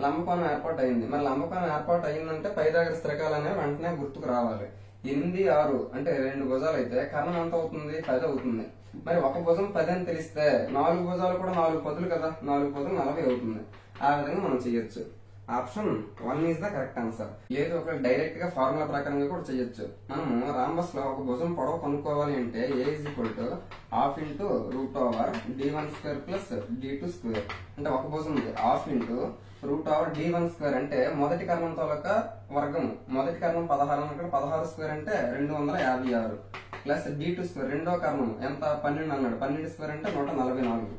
లంబకోణం ఏర్పాటు అయింది. మరి లంబకోణం ఏర్పాటు అయిందంటే పైథాగరస్ త్రికాలు అనేవి వెంటనే గుర్తుకు రావాలి. 8 6 అంటే 2 భుజాలు అయితే కర్ణం ఎంత అవుతుంది? 10 అవుతుంది. మరి ఒక భుజం 10 అని తెలిస్తే 4 భుజాలు కూడా 4 పదులు కదా, 4 పదులు 40 అవుతుంది. ఆ విధంగా మనం చేయొచ్చు. Option 1 is the correct answer. లేదు ఒక డైరెక్ట్ గా ఫార్ములా ప్రకారంగా కూడా చేయొచ్చు. మనము రాంబస్ లో ఒక భుజం పొడవు కనుక్కోవాలి అంటే a is equal to half into root over d1 square plus d2 square. అంటే ఒక భుజం ఉంది half into root over d1 square అంటే మొదటి కర్ణం తాలూకా వర్గము. మొదటి కర్ణం 16 అక్కడ 16 స్క్వేర్ అంటే 256 ప్లస్ d2 స్క్వేర్ రెండో కర్ణం ఎంత 12 అన్నాడు, 12 స్క్వేర్ అంటే 144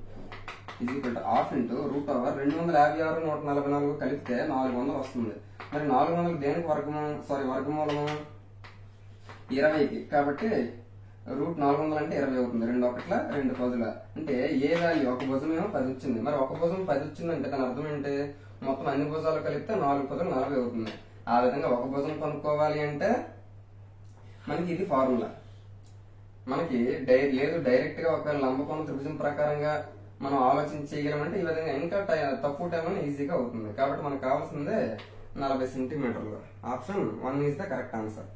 is equal to half into root over 256 144 కలిపితే 400 వస్తుంది. మరి 400 దేనికి వర్గమూలము 20కి, కాబట్టి రూట్ 400 అంటే 20 అవుతుంది. 2 1 2 10. అంటే ఏ వాల్యూ ఒక భుజం ఏమో 10 వచ్చింది. మరి ఒక భుజం 10 వచ్చిందంటే దాని అర్థం ఏంటి? మొత్తం అన్ని భుజాలు కలిపితే 4 10 40 అవుతుంది. ఆ విధంగా ఒక భుజం కనుక్కోవాలి అంటే మనకి ఇది ఫార్ములా. మనకి లేదు డైరెక్ట్ గా ఒక లంబకోణ త్రిభుజం ప్రకారంగా మనం ఆలోచించి చేయగలమంటే ఈ విధంగా ఇంకా తక్కువ టైం అని ఈజీగా అవుతుంది. కాబట్టి మనకు కావాల్సిందే 40 సెంటీమీటర్లు. Option 1 is the correct answer.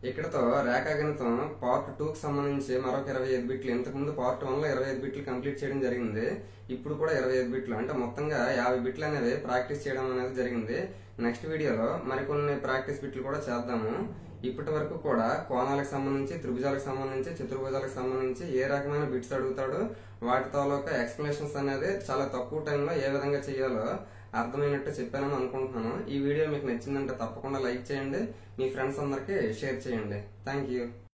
ఇక్కడతో రేఖాగణితం పార్ట్ 2 కి సంబంధించి మరొక 25 బిట్లు, ఇంతకుముందు పార్ట్ 1 లో 25 బిట్లు కంప్లీట్ చేయడం జరిగింది. ఇప్పుడు కూడా 25 బిట్లు అంటే మొత్తంగా 50 బిట్లు అనేవి ప్రాక్టీస్ చేయడం అనేది జరిగింది. నెక్స్ట్ వీడియోలో మరికొన్ని ప్రాక్టీస్ బిట్లు కూడా చేద్దాము. ఇప్పటి వరకు కూడా కోణాలకు సంబంధించి, త్రిభుజాలకు సంబంధించి, చతుర్భుజాలకు సంబంధించి ఏ రకమైన బిట్స్ అడుగుతాడో వాటి తాలూకా ఎక్స్ప్లెనేషన్స్ అనేది చాలా తక్కువ టైంలో ఏ విధంగా చేయాలో అర్థమైనట్టు చెప్పానని అనుకుంటున్నాను. ఈ వీడియో మీకు నచ్చిందంటే తప్పకుండా లైక్ చేయండి, మీ ఫ్రెండ్స్ అందరికీ షేర్ చేయండి. Thank you.